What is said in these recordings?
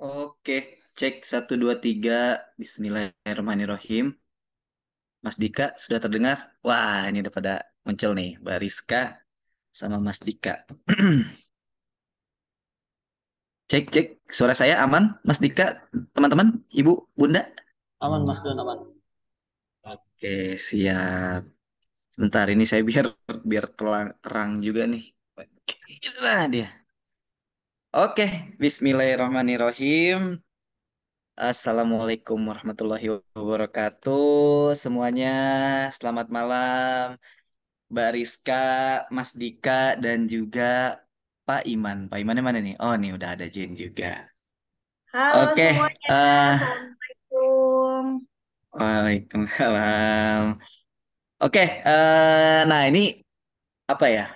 Oke, cek satu dua tiga. Bismillahirrahmanirrahim. Mas Dika sudah terdengar? Wah, ini udah pada muncul nih, Mbak Rizka sama Mas Dika. Cek, cek. Suara saya aman, Mas Dika, teman-teman, Ibu, Bunda? Aman Mas Don, aman. Oke, siap. Sebentar ini saya biar biar terang, terang juga nih. Oke, inilah dia. Oke, Bismillahirrahmanirrahim. Assalamualaikum warahmatullahi wabarakatuh. Semuanya, selamat malam. Mbak Rizka, Mas Dika, dan juga Pak Iman. Pak Imannya mana nih? Oh, nih udah ada Jen juga. Halo Oke, semuanya, Assalamualaikum. Waalaikumsalam. Oke, nah ini apa ya?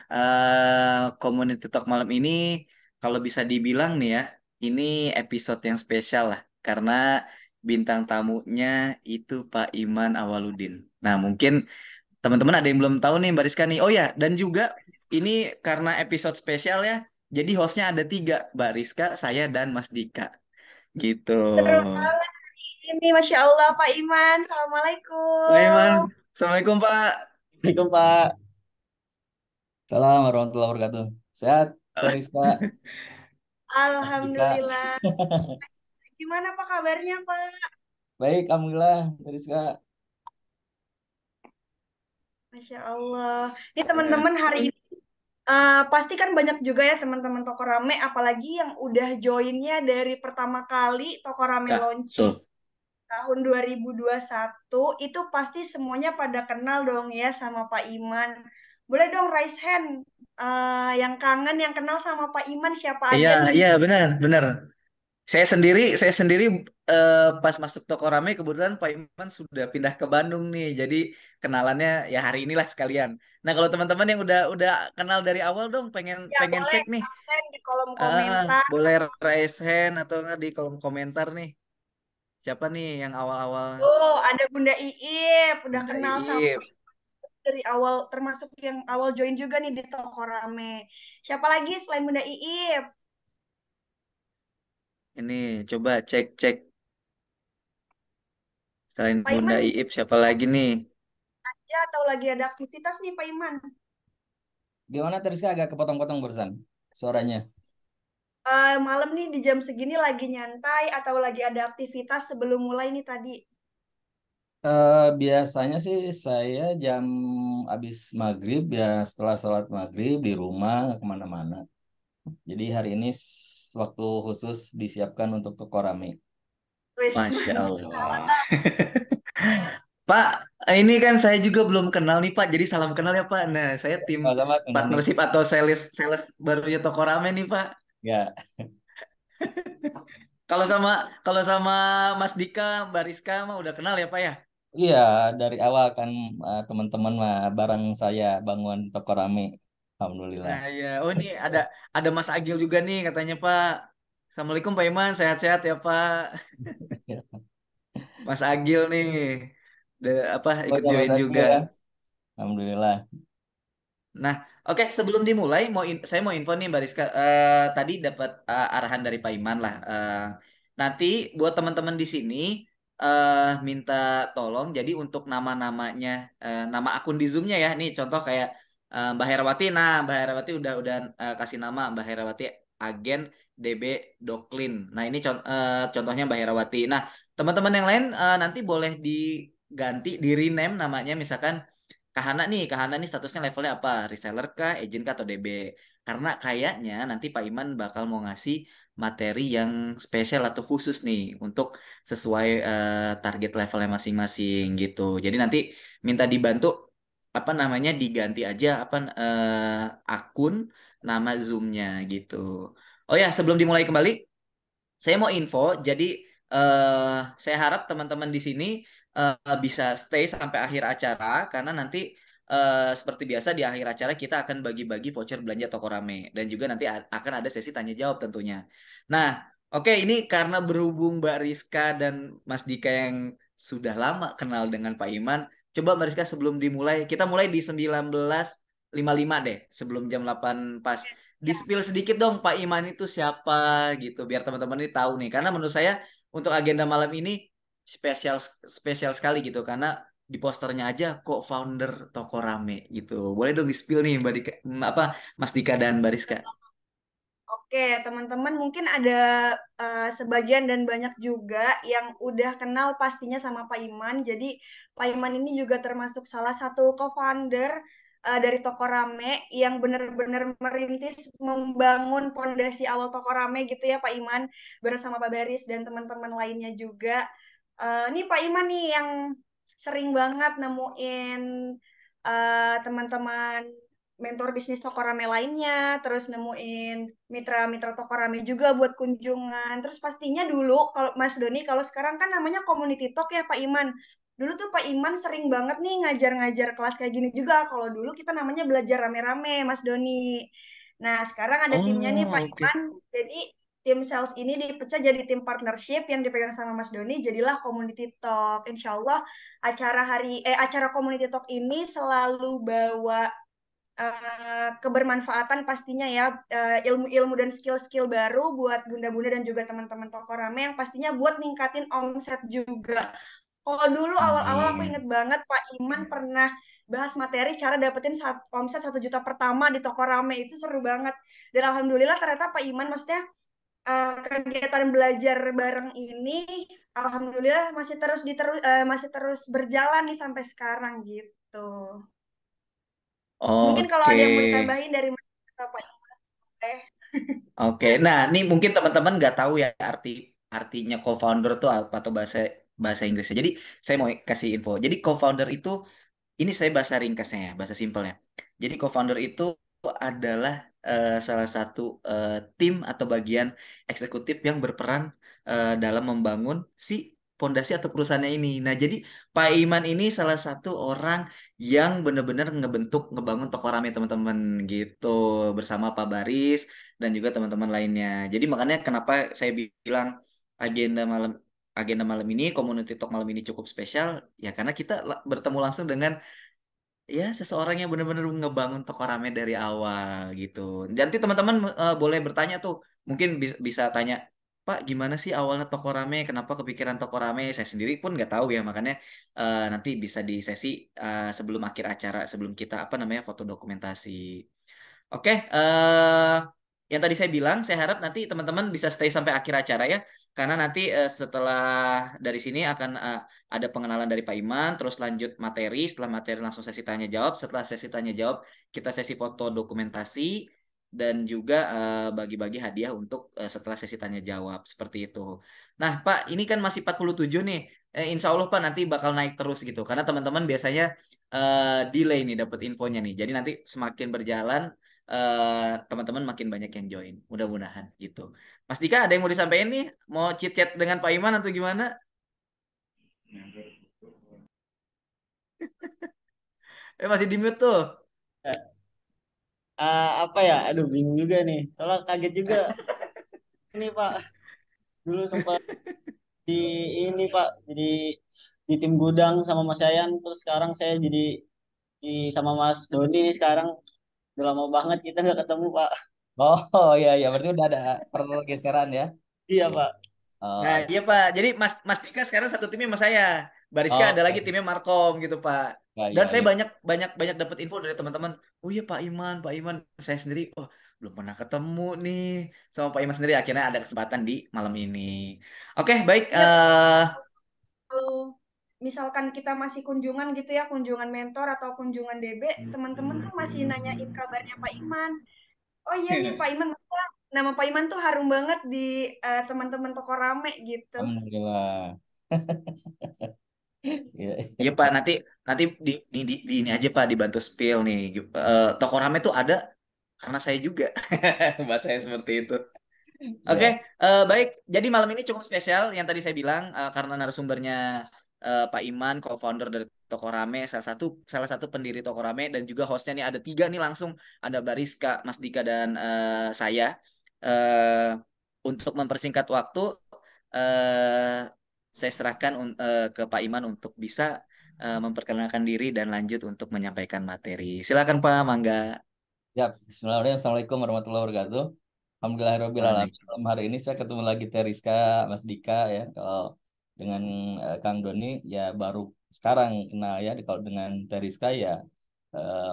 Community Talk malam ini, kalau bisa dibilang nih ya, ini episode yang spesial lah. Karena bintang tamunya itu Pak Iman Awaludin. Nah, mungkin teman-teman ada yang belum tahu nih Mbak Rizka nih. Oh ya, dan juga ini karena episode spesial ya, jadi hostnya ada tiga, Mbak Rizka, saya, dan Mas Dika. Gitu. Seru banget ini, Masya Allah Pak Iman. Pak Iman, Assalamualaikum. Assalamualaikum Pak. Assalamualaikum Pak. Salam warahmatullahi wabarakatuh. Sehat, Teriska, Mas Dika. Alhamdulillah. Gimana Pak kabarnya Pak? Baik, alhamdulillah, Teriska. Masya Allah. Ini Ya, teman-teman hari ini pasti kan banyak juga ya teman-teman Toko Rame, apalagi yang udah joinnya dari pertama kali Toko Rame ya, launching tuh. tahun 2021 itu pasti semuanya pada kenal dong ya sama Pak Iman. Boleh dong raise hand yang kangen yang kenal sama Pak Iman siapa Iya, aja nih di iya sini. benar, benar. Saya sendiri pas masuk toko rame kebetulan Pak Iman sudah pindah ke Bandung nih. Jadi kenalannya ya hari inilah sekalian. Nah, kalau teman-teman yang udah kenal dari awal dong pengen Ya pengen boleh cek nih. absen di kolom Ah, komentar. boleh raise hand atau nggak di kolom komentar nih. Siapa nih yang awal-awal Oh, ada Bunda Iip, udah Bunda kenal sama Pak Iip. Iman dari awal termasuk yang awal join juga nih di Toko Rame. Siapa lagi selain Bunda Iip? Ini coba cek-cek selain Pak Bunda Iman di Iip siapa lagi nih? aja atau lagi ada aktivitas nih Pak Iman? Gimana Teriska agak kepotong-potong barusan suaranya? Malam nih di jam segini lagi nyantai atau lagi ada aktivitas sebelum mulai nih tadi? Biasanya sih saya jam habis maghrib ya setelah sholat maghrib di rumah nggak kemana-mana. Jadi hari ini waktu khusus disiapkan untuk toko rame. Wis, Masya mantap. Allah. Pak, ini kan saya juga belum kenal nih Pak, jadi salam kenal ya Pak. Nah, saya tim Sama-sama kenal nih. partnership atau sales sales barunya Toko Ramen nih Pak. Ya, Kalau sama kalau sama Mas Dika, Mbak Rizka mah udah kenal ya Pak ya. iya dari awal kan teman-teman mah bareng saya bangun toko rame. Alhamdulillah. Nah ya, oh ini ada Mas Agil juga nih katanya Pak. Assalamualaikum Pak Iman, sehat-sehat ya Pak. Mas Agil nih, apa Oh, ikut sama join saya juga. ya. Alhamdulillah. Nah, oke sebelum dimulai saya mau info nih Mbak Rizka. Tadi dapat arahan dari Pak Iman lah. Nanti buat teman-teman di sini minta tolong. Jadi untuk nama-namanya, nama akun di Zoom-nya ya. Nih contoh kayak Mbak Herawati. Nah, Mbak Herawati udah kasih nama Mbak Herawati agen DB Doklin. Nah, ini contohnya Mbak Herawati. Nah, teman-teman yang lain nanti boleh diganti, di rename namanya misalkan. Kahana nih statusnya levelnya apa? Reseller kah, agent kah, atau DB? Karena kayaknya nanti Pak Iman bakal mau ngasih materi yang spesial atau khusus nih untuk sesuai target levelnya masing-masing gitu. Jadi nanti minta dibantu apa namanya diganti aja apa akun nama Zoom-nya gitu. Oh ya, sebelum dimulai kembali, saya mau info, jadi saya harap teman-teman di sini bisa stay sampai akhir acara karena nanti seperti biasa di akhir acara kita akan bagi-bagi voucher belanja toko rame dan juga nanti akan ada sesi tanya jawab tentunya. Nah, oke ini karena berhubung Mbak Rizka dan Mas Dika yang sudah lama kenal dengan Pak Iman, coba Mbak Rizka sebelum dimulai kita mulai di 19. 5.05 deh, sebelum jam 8 pas. Di-spill sedikit dong Pak Iman itu siapa gitu, biar teman-teman ini tahu nih. Karena menurut saya untuk agenda malam ini spesial spesial sekali gitu, karena di posternya aja kok founder Toko Rame gitu. Boleh dong di-spill nih Mbak Dika, apa Mas Dika dan Bariska. Oke, teman-teman mungkin ada sebagian dan banyak juga yang udah kenal pastinya sama Pak Iman. Jadi Pak Iman ini juga termasuk salah satu co-founder dari Toko Rame yang benar-benar merintis membangun pondasi awal Toko Rame gitu ya Pak Iman bersama Pak Baris dan teman-teman lainnya juga. Ini Pak Iman nih yang sering banget nemuin teman-teman mentor bisnis toko rame lainnya, terus nemuin mitra-mitra toko rame juga buat kunjungan. Terus pastinya dulu kalau Mas Doni, kalau sekarang kan namanya community talk ya Pak Iman. Dulu tuh Pak Iman sering banget nih ngajar-ngajar kelas kayak gini juga. Kalau dulu kita namanya belajar rame-rame, Mas Doni. Nah, sekarang ada timnya nih Pak Oh, oke. Iman. Jadi tim sales ini dipecah jadi tim partnership yang dipegang sama Mas Doni. Jadilah community talk. Insya Allah acara community talk ini selalu bawa kebermanfaatan pastinya ya, ilmu-ilmu dan skill-skill baru buat bunda-bunda dan juga teman-teman toko rame yang pastinya buat ningkatin omset juga. Kalau dulu awal-awal aku Amin. inget banget Pak Iman pernah bahas materi cara dapetin omset 1 juta pertama di toko rame, itu seru banget. Dan alhamdulillah ternyata Pak Iman maksudnya kegiatan belajar bareng ini alhamdulillah masih terus berjalan nih sampai sekarang gitu. Mungkin kalau Oke. ada yang mau ditambahin dari Mas Bapak eh Oke, nah ini mungkin teman-teman nggak tahu ya artinya co-founder tuh apa atau bahasa bahasa Inggrisnya. Jadi saya mau kasih info. Jadi co-founder itu ini saya bahasa ringkasnya ya, bahasa simpelnya. Jadi co-founder itu adalah salah satu tim atau bagian eksekutif yang berperan dalam membangun si pondasi atau perusahaannya ini. Nah, jadi Pak Iman ini salah satu orang yang benar-benar ngebangun toko rame teman-teman gitu bersama Pak Baris dan juga teman-teman lainnya. Jadi makanya kenapa saya bilang agenda malam agenda malam ini, community talk malam ini cukup spesial, ya karena kita bertemu langsung dengan ya seseorang yang benar-benar ngebangun toko rame dari awal gitu. Nanti teman-teman boleh bertanya tuh, mungkin bisa tanya, Pak, gimana sih awalnya toko rame? Kenapa kepikiran toko rame? Saya sendiri pun nggak tahu ya, makanya nanti bisa di sesi sebelum akhir acara, sebelum kita apa namanya foto dokumentasi. Oke, yang tadi saya bilang, saya harap nanti teman-teman bisa stay sampai akhir acara ya, karena nanti setelah dari sini akan ada pengenalan dari Pak Iman, terus lanjut materi, setelah materi langsung sesi tanya jawab, setelah sesi tanya jawab kita sesi foto dokumentasi dan juga bagi-bagi hadiah untuk setelah sesi tanya jawab seperti itu. Nah, Pak, ini kan masih 47 nih. Insya Allah Pak nanti bakal naik terus gitu, karena teman-teman biasanya delay nih dapat infonya nih. Jadi nanti semakin berjalan teman-teman makin banyak yang join. Mudah-mudahan gitu. Mas Dika ada yang mau disampaikan nih? Mau chit-chat dengan Pak Iman atau gimana? Masih di mute tuh. Apa ya? Aduh, bingung juga nih. Soalnya kaget juga ini Pak. Dulu sempat di ini Pak, jadi di tim gudang sama Mas Yayan. Terus sekarang saya jadi di sama Mas Doni nih sekarang. Udah lama banget kita nggak ketemu Pak. Oh iya iya berarti udah ada pergeseran ya. Iya Pak. Oh, Nah, iya Pak. Jadi Mas Dika sekarang satu timnya sama saya. Bariska ada lagi oh timnya Markom gitu Pak. iya Dan iya saya iya. banyak banyak banyak dapat info dari teman-teman. Oh iya Pak Iman, saya sendiri, oh belum pernah ketemu nih sama Pak Iman sendiri. Akhirnya ada kesempatan di malam ini. Oke, baik. iya kalau misalkan kita masih kunjungan gitu ya, kunjungan mentor atau kunjungan DB, teman-teman tuh masih nanyain kabarnya Pak Iman. Oh iya nih Pak Iman, maksudnya nama Pak Iman tuh harum banget di teman-teman toko rame gitu. Alhamdulillah. Iya. Iya Pak, nanti nanti di ini aja Pak dibantu spill nih. Toko rame tuh ada karena saya juga. Bahasa saya seperti itu. Oke, Siap. baik. Jadi malam ini cukup spesial yang tadi saya bilang karena narasumbernya Pak Iman, co-founder dari Toko Rame, salah satu pendiri Toko Rame dan juga hostnya nih ada tiga nih langsung ada Bariska, Mas Dika dan saya. Eh, untuk mempersingkat waktu, eh, saya serahkan ke Pak Iman untuk bisa memperkenalkan diri dan lanjut untuk menyampaikan materi. Silakan Pak Mangga. Siap. Bismillahirrahmanirrahim. Assalamualaikum warahmatullahi wabarakatuh. Alhamdulillahirrahmanirrahim. Waalaikumsalam. Hari ini saya ketemu lagi Teriska, Mas Dika ya. Kalau dengan Kang Doni ya baru sekarang kenal ya. Kalau dengan Teriska ya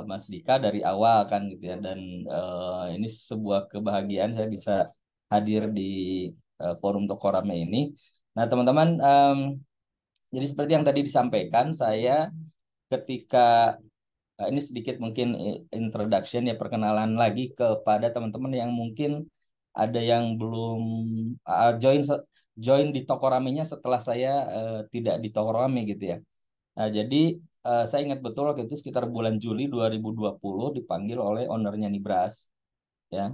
Mas Dika dari awal kan gitu ya. Dan ini sebuah kebahagiaan saya bisa hadir di forum Tokorame ini. Nah teman-teman, jadi seperti yang tadi disampaikan, saya ketika ini sedikit mungkin introduction ya, perkenalan lagi kepada teman-teman yang mungkin ada yang belum join di Tokoramenya setelah saya tidak di Tokorame gitu ya. Nah, jadi saya ingat betul waktu itu sekitar bulan Juli 2020 dipanggil oleh ownernya Nibras ya.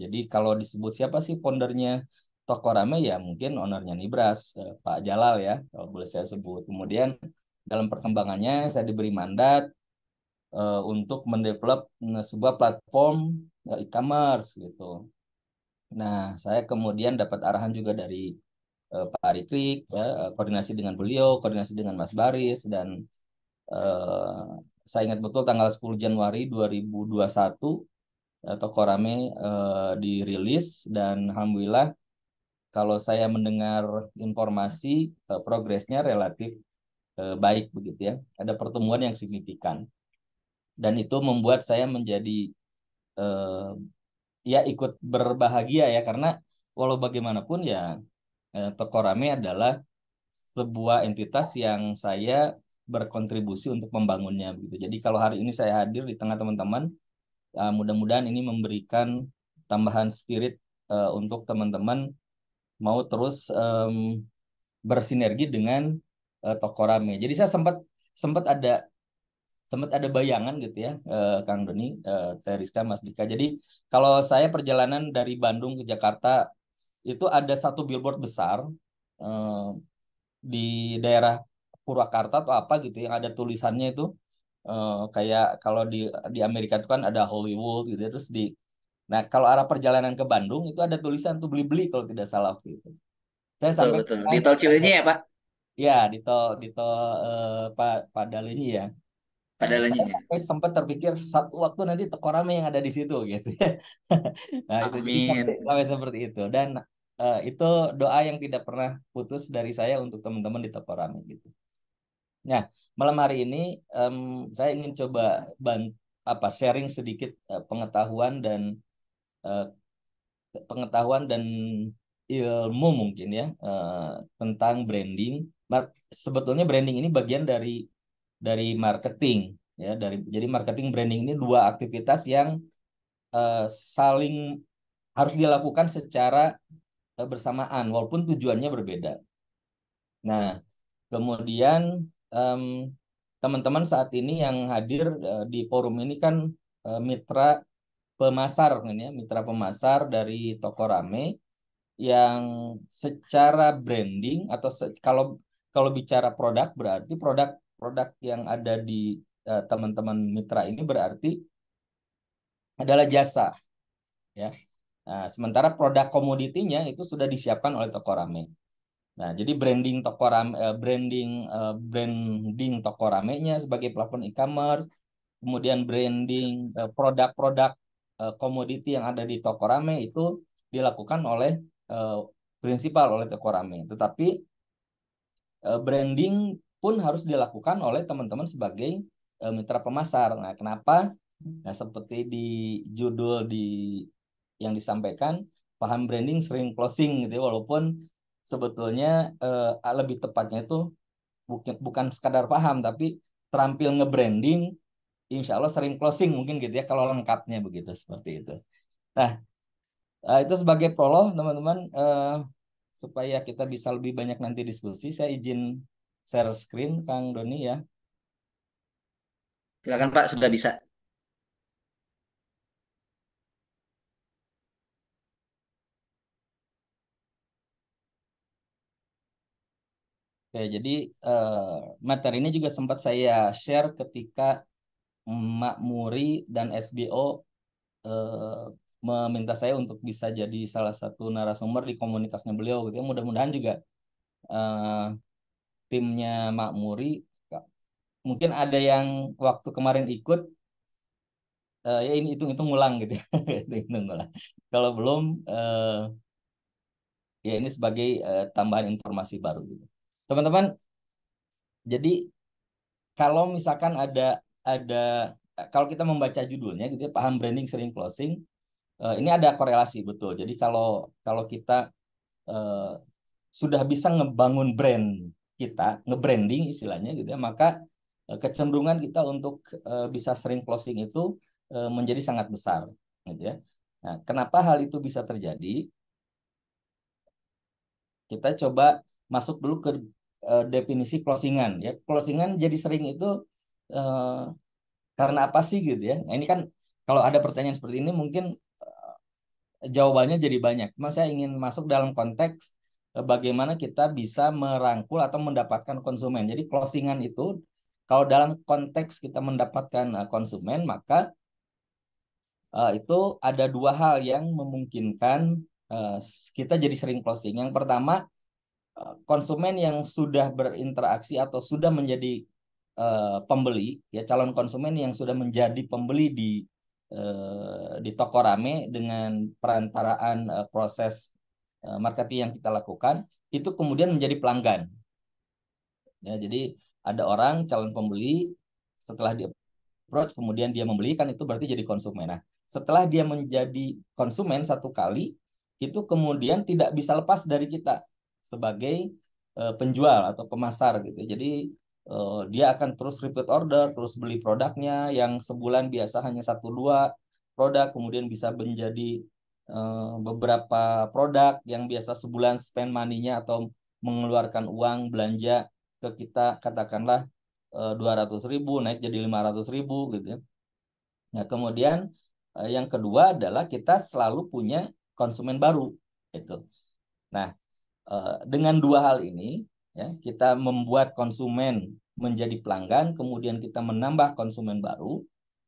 Jadi kalau disebut siapa sih foundernya Tokorame ya mungkin ownernya Nibras, Pak Jalal ya kalau boleh saya sebut. Kemudian dalam perkembangannya saya diberi mandat untuk mendevelop sebuah platform e-commerce gitu. Nah, saya kemudian dapat arahan juga dari Pak Rikrik, ya, koordinasi dengan beliau, koordinasi dengan Mas Baris, dan eh, saya ingat betul tanggal 10 Januari 2021 Tokorame dirilis, dan Alhamdulillah kalau saya mendengar informasi progresnya relatif baik begitu ya, ada pertumbuhan yang signifikan. Dan itu membuat saya menjadi eh, ya ikut berbahagia ya karena walau bagaimanapun ya Tokorame adalah sebuah entitas yang saya berkontribusi untuk membangunnya begitu. Jadi kalau hari ini saya hadir di tengah teman-teman, mudah-mudahan ini memberikan tambahan spirit untuk teman-teman mau terus bersinergi dengan Tokorame. Jadi saya sempat sempat ada sempat ada bayangan gitu ya, Kang Doni, Teriska, Mas Dika. Jadi kalau saya perjalanan dari Bandung ke Jakarta itu ada satu billboard besar eh, di daerah Purwakarta atau apa gitu yang ada tulisannya itu kayak kalau di Amerika itu kan ada Hollywood gitu ya. Terus nah kalau arah perjalanan ke Bandung itu ada tulisan tuh beli-beli kalau tidak salah gitu. Saya Betul, sampai betul. Di tol Cileunyi ya, Pak? ya di tol Padalenyi ya. Nah, saya Padalenyinya. sampai sempat terpikir satu waktu nanti Tokorame yang ada di situ gitu ya. Nah, itu jadi sampai, Amin. sampai seperti itu dan itu doa yang tidak pernah putus dari saya untuk teman-teman di Tokorame gitu. Nah, malam hari ini em, saya ingin coba sharing sedikit eh, pengetahuan dan ilmu mungkin ya tentang branding. Sebetulnya branding ini bagian dari marketing ya jadi marketing branding ini dua aktivitas yang saling harus dilakukan secara bersamaan walaupun tujuannya berbeda. Nah, kemudian em, teman-teman saat ini yang hadir di forum ini kan mitra pemasar kan ya, mitra pemasar dari Tokorame yang secara branding atau kalau kalau bicara produk berarti produk-produk yang ada di teman-teman mitra ini berarti adalah jasa ya. Nah, sementara produk komoditinya itu sudah disiapkan oleh Tokorame. Nah, jadi branding Tokoramenya sebagai platform e-commerce, kemudian branding produk-produk komoditi yang ada di Tokorame itu dilakukan oleh eh, prinsipal oleh Tokorame. Tetapi branding pun harus dilakukan oleh teman-teman sebagai mitra pemasar. Nah, kenapa? Nah, seperti di judul yang disampaikan, paham branding sering closing gitu ya, walaupun sebetulnya lebih tepatnya itu bukan sekadar paham, tapi terampil nge-branding, insya Allah sering closing mungkin gitu ya, kalau lengkapnya begitu, seperti itu. Nah, itu sebagai prolog, teman-teman, supaya kita bisa lebih banyak nanti diskusi, saya izin share screen, Kang Doni ya. Silakan Pak, sudah bisa. Oke, jadi materi ini juga sempat saya share ketika Mak Muri dan SBO eh, meminta saya untuk bisa jadi salah satu narasumber di komunitasnya beliau gitu ya. Mudah-mudahan juga eh, timnya Mak Muri mungkin ada yang waktu kemarin ikut ya ini hitung-hitung ngulang gitu ya. Hitung ngulang. Kalau belum ya ini sebagai tambahan informasi baru gitu. Teman-teman, jadi kalau misalkan ada kalau kita membaca judulnya gitu ya, paham branding sering closing, ini ada korelasi betul. Jadi kalau kalau kita eh, sudah bisa ngebangun brand kita, nge-branding istilahnya gitu ya, maka kecenderungan kita untuk bisa sering closing itu menjadi sangat besar gitu ya. Nah, kenapa hal itu bisa terjadi? Kita coba masuk dulu ke definisi closingan ya. Closingan jadi sering itu eh, karena apa sih gitu ya. Nah, ini kan kalau ada pertanyaan seperti ini mungkin jawabannya jadi banyak. Cuma saya ingin masuk dalam konteks bagaimana kita bisa merangkul atau mendapatkan konsumen. Jadi closingan itu kalau dalam konteks kita mendapatkan konsumen, maka itu ada dua hal yang memungkinkan eh, kita jadi sering closing. Yang pertama, konsumen yang sudah berinteraksi atau sudah menjadi pembeli, ya calon konsumen yang sudah menjadi pembeli di toko rame dengan perantaraan proses marketing yang kita lakukan, itu kemudian menjadi pelanggan. Ya, jadi ada orang calon pembeli setelah di approach kemudian dia membeli, kan itu berarti jadi konsumen. Nah, setelah dia menjadi konsumen satu kali, itu kemudian tidak bisa lepas dari kita sebagai penjual atau pemasar gitu. Jadi dia akan terus repeat order, terus beli produknya yang sebulan biasa hanya satu dua produk, kemudian bisa menjadi beberapa produk yang biasa sebulan spend money-nya atau mengeluarkan uang belanja ke kita katakanlah 200.000 naik jadi 500.000 gitu ya. Nah, kemudian yang kedua adalah kita selalu punya konsumen baru gitu. Nah, dengan dua hal ini ya, kita membuat konsumen menjadi pelanggan, kemudian kita menambah konsumen baru,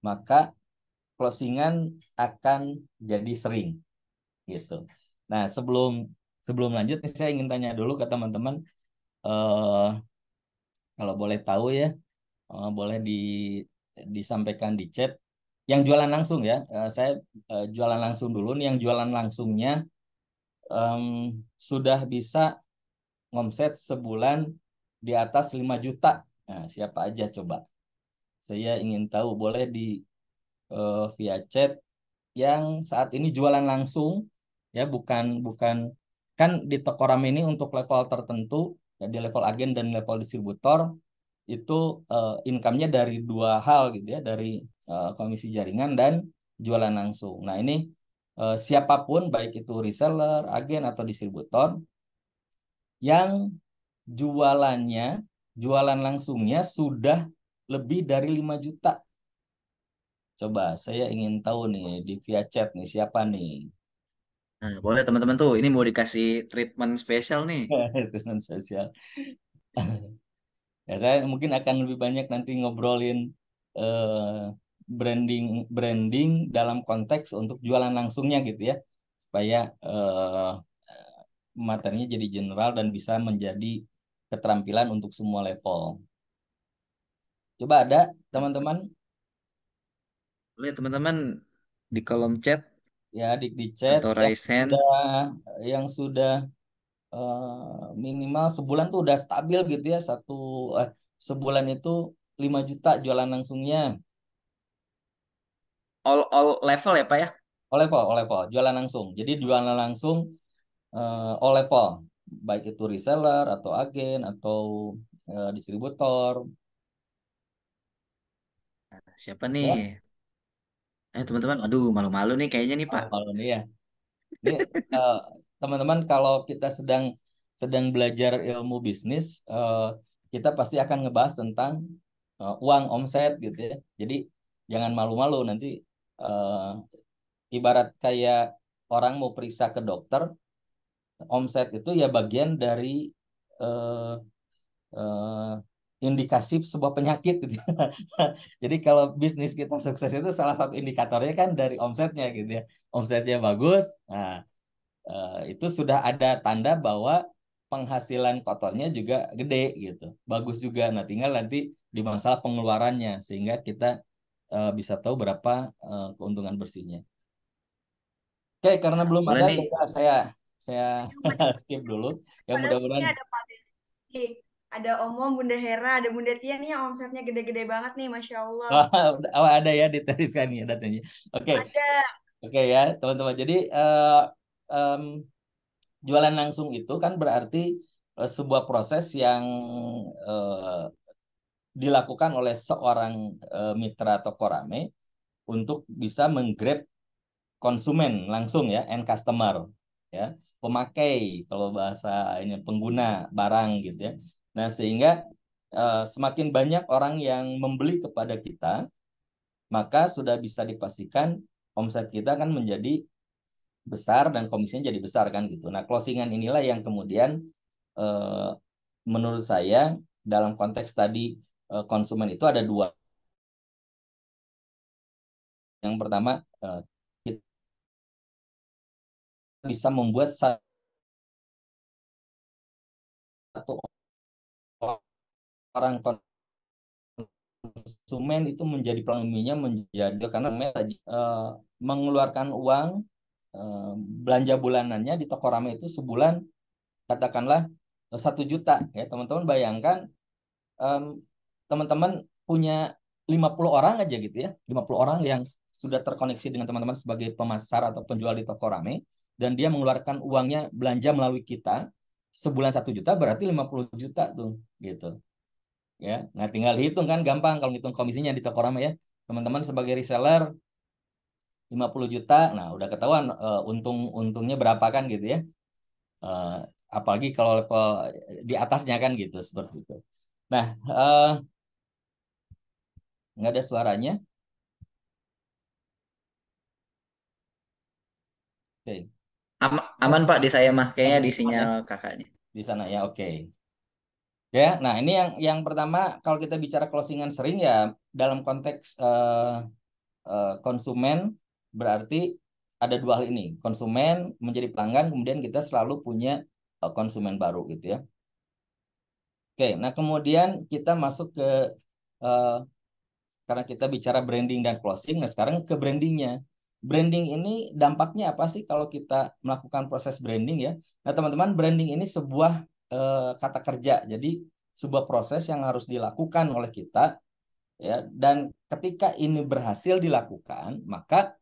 maka closingan akan jadi sering gitu. Nah, sebelum sebelum lanjut saya ingin tanya dulu ke teman-teman eh, kalau boleh tahu ya, boleh disampaikan di chat. Yang jualan langsung ya, saya jualan langsung dulu nih. Yang jualan langsungnya em, sudah bisa ngomset sebulan di atas 5 juta. Nah, siapa aja coba? Saya ingin tahu, boleh di via chat yang saat ini jualan langsung ya, bukan bukan kan di toko Rame ini untuk level tertentu ya, di level agen dan level distributor itu income-nya dari dua hal gitu ya, dari komisi jaringan dan jualan langsung. Nah, ini siapapun baik itu reseller, agen atau distributor yang jualannya, jualan langsungnya sudah lebih dari 5 juta. Coba saya ingin tahu nih di via chat nih siapa nih? Nah, boleh teman-teman tuh, ini mau dikasih treatment spesial nih. Itu non sosial. Ya, saya mungkin akan lebih banyak nanti ngobrolin eh, branding branding dalam konteks untuk jualan langsungnya gitu ya, supaya materinya jadi general dan bisa menjadi keterampilan untuk semua level. Coba ada teman-teman Boleh teman-teman di kolom chat ya di chat atau raise hand. yang sudah minimal sebulan tuh udah stabil gitu ya, sebulan itu 5 juta jualan langsungnya. All level ya Pak ya? All level, jualan langsung. Jadi jualan langsung all level, baik itu reseller atau agen atau distributor. Siapa nih? Ya, Teman-teman, aduh malu-malu nih kayaknya nih Pak. kalau nih ya. Ini eh, teman-teman kalau kita sedang sedang belajar ilmu bisnis, kita pasti akan ngebahas tentang uang omset gitu ya. Jadi jangan malu-malu nanti eh, ibarat kayak orang mau periksa ke dokter, omset itu ya bagian dari eh, eh, indikasi sebuah penyakit gitu ya. Jadi kalau bisnis kita sukses itu salah satu indikatornya kan dari omsetnya gitu ya. Omsetnya bagus, nah itu sudah ada tanda bahwa penghasilan kotornya juga gede gitu. Bagus juga. Nah, tinggal nanti di masalah pengeluarannya sehingga kita bisa tahu berapa keuntungan bersihnya. Oke, karena belum Boleh ada nih. ya saya skip dulu. Ya Padahal di sini mudah-mudahan ada Pak Desi, ada Omom, Bunda Hera, ada Bunda Tia nih yang omsetnya gede-gede banget nih, Masya Allah. oh, ada ya diteriskan ya datanya. Oke, Ada. oke ya teman-teman. Jadi em, jualan langsung itu kan berarti sebuah proses yang eh, dilakukan oleh seorang mitra toko rame untuk bisa menggrab konsumen langsung ya, end customer ya, pemakai kalau bahasa ini pengguna barang gitu ya. Nah, sehingga semakin banyak orang yang membeli kepada kita, maka sudah bisa dipastikan omset kita kan menjadi besar dan komisinya jadi besar kan gitu. Nah, closingan inilah yang kemudian eh, menurut saya dalam konteks tadi konsumen itu ada dua. Yang pertama kita bisa membuat satu orang konsumen itu menjadi pelanggannya menjadi karena mengeluarkan uang belanja bulanannya di toko Rame itu sebulan katakanlah 1 juta ya teman-teman bayangkan teman-teman punya 50 orang aja gitu ya 50 orang yang sudah terkoneksi dengan teman-teman sebagai pemasar atau penjual di toko Rame dan dia mengeluarkan uangnya belanja melalui kita sebulan 1 juta berarti 50 juta tuh gitu ya. Nah, tinggal hitung kan gampang kalau ngitung komisinya di toko Rame ya. Teman-teman sebagai reseller 50 juta. Nah, udah ketahuan untungnya berapa kan gitu ya. Uh, Apalagi kalau level di atasnya kan gitu seperti itu. Nah, nggak ada suaranya. Oke. Aman Pak di saya mah, kayaknya di Aman ya sinyal kakaknya. di sana ya. Oke. Ya, nah ini yang pertama kalau kita bicara closingan sering ya dalam konteks konsumen berarti ada dua hal ini. Konsumen menjadi pelanggan, kemudian kita selalu punya konsumen baru gitu ya. Oke, nah kemudian kita masuk ke eh, karena kita bicara branding dan closing, nah sekarang ke brandingnya. Branding ini dampaknya apa sih kalau kita melakukan proses branding ya? Nah teman-teman, branding ini sebuah kata kerja, jadi sebuah proses yang harus dilakukan oleh kita ya. Dan ketika ini berhasil dilakukan, maka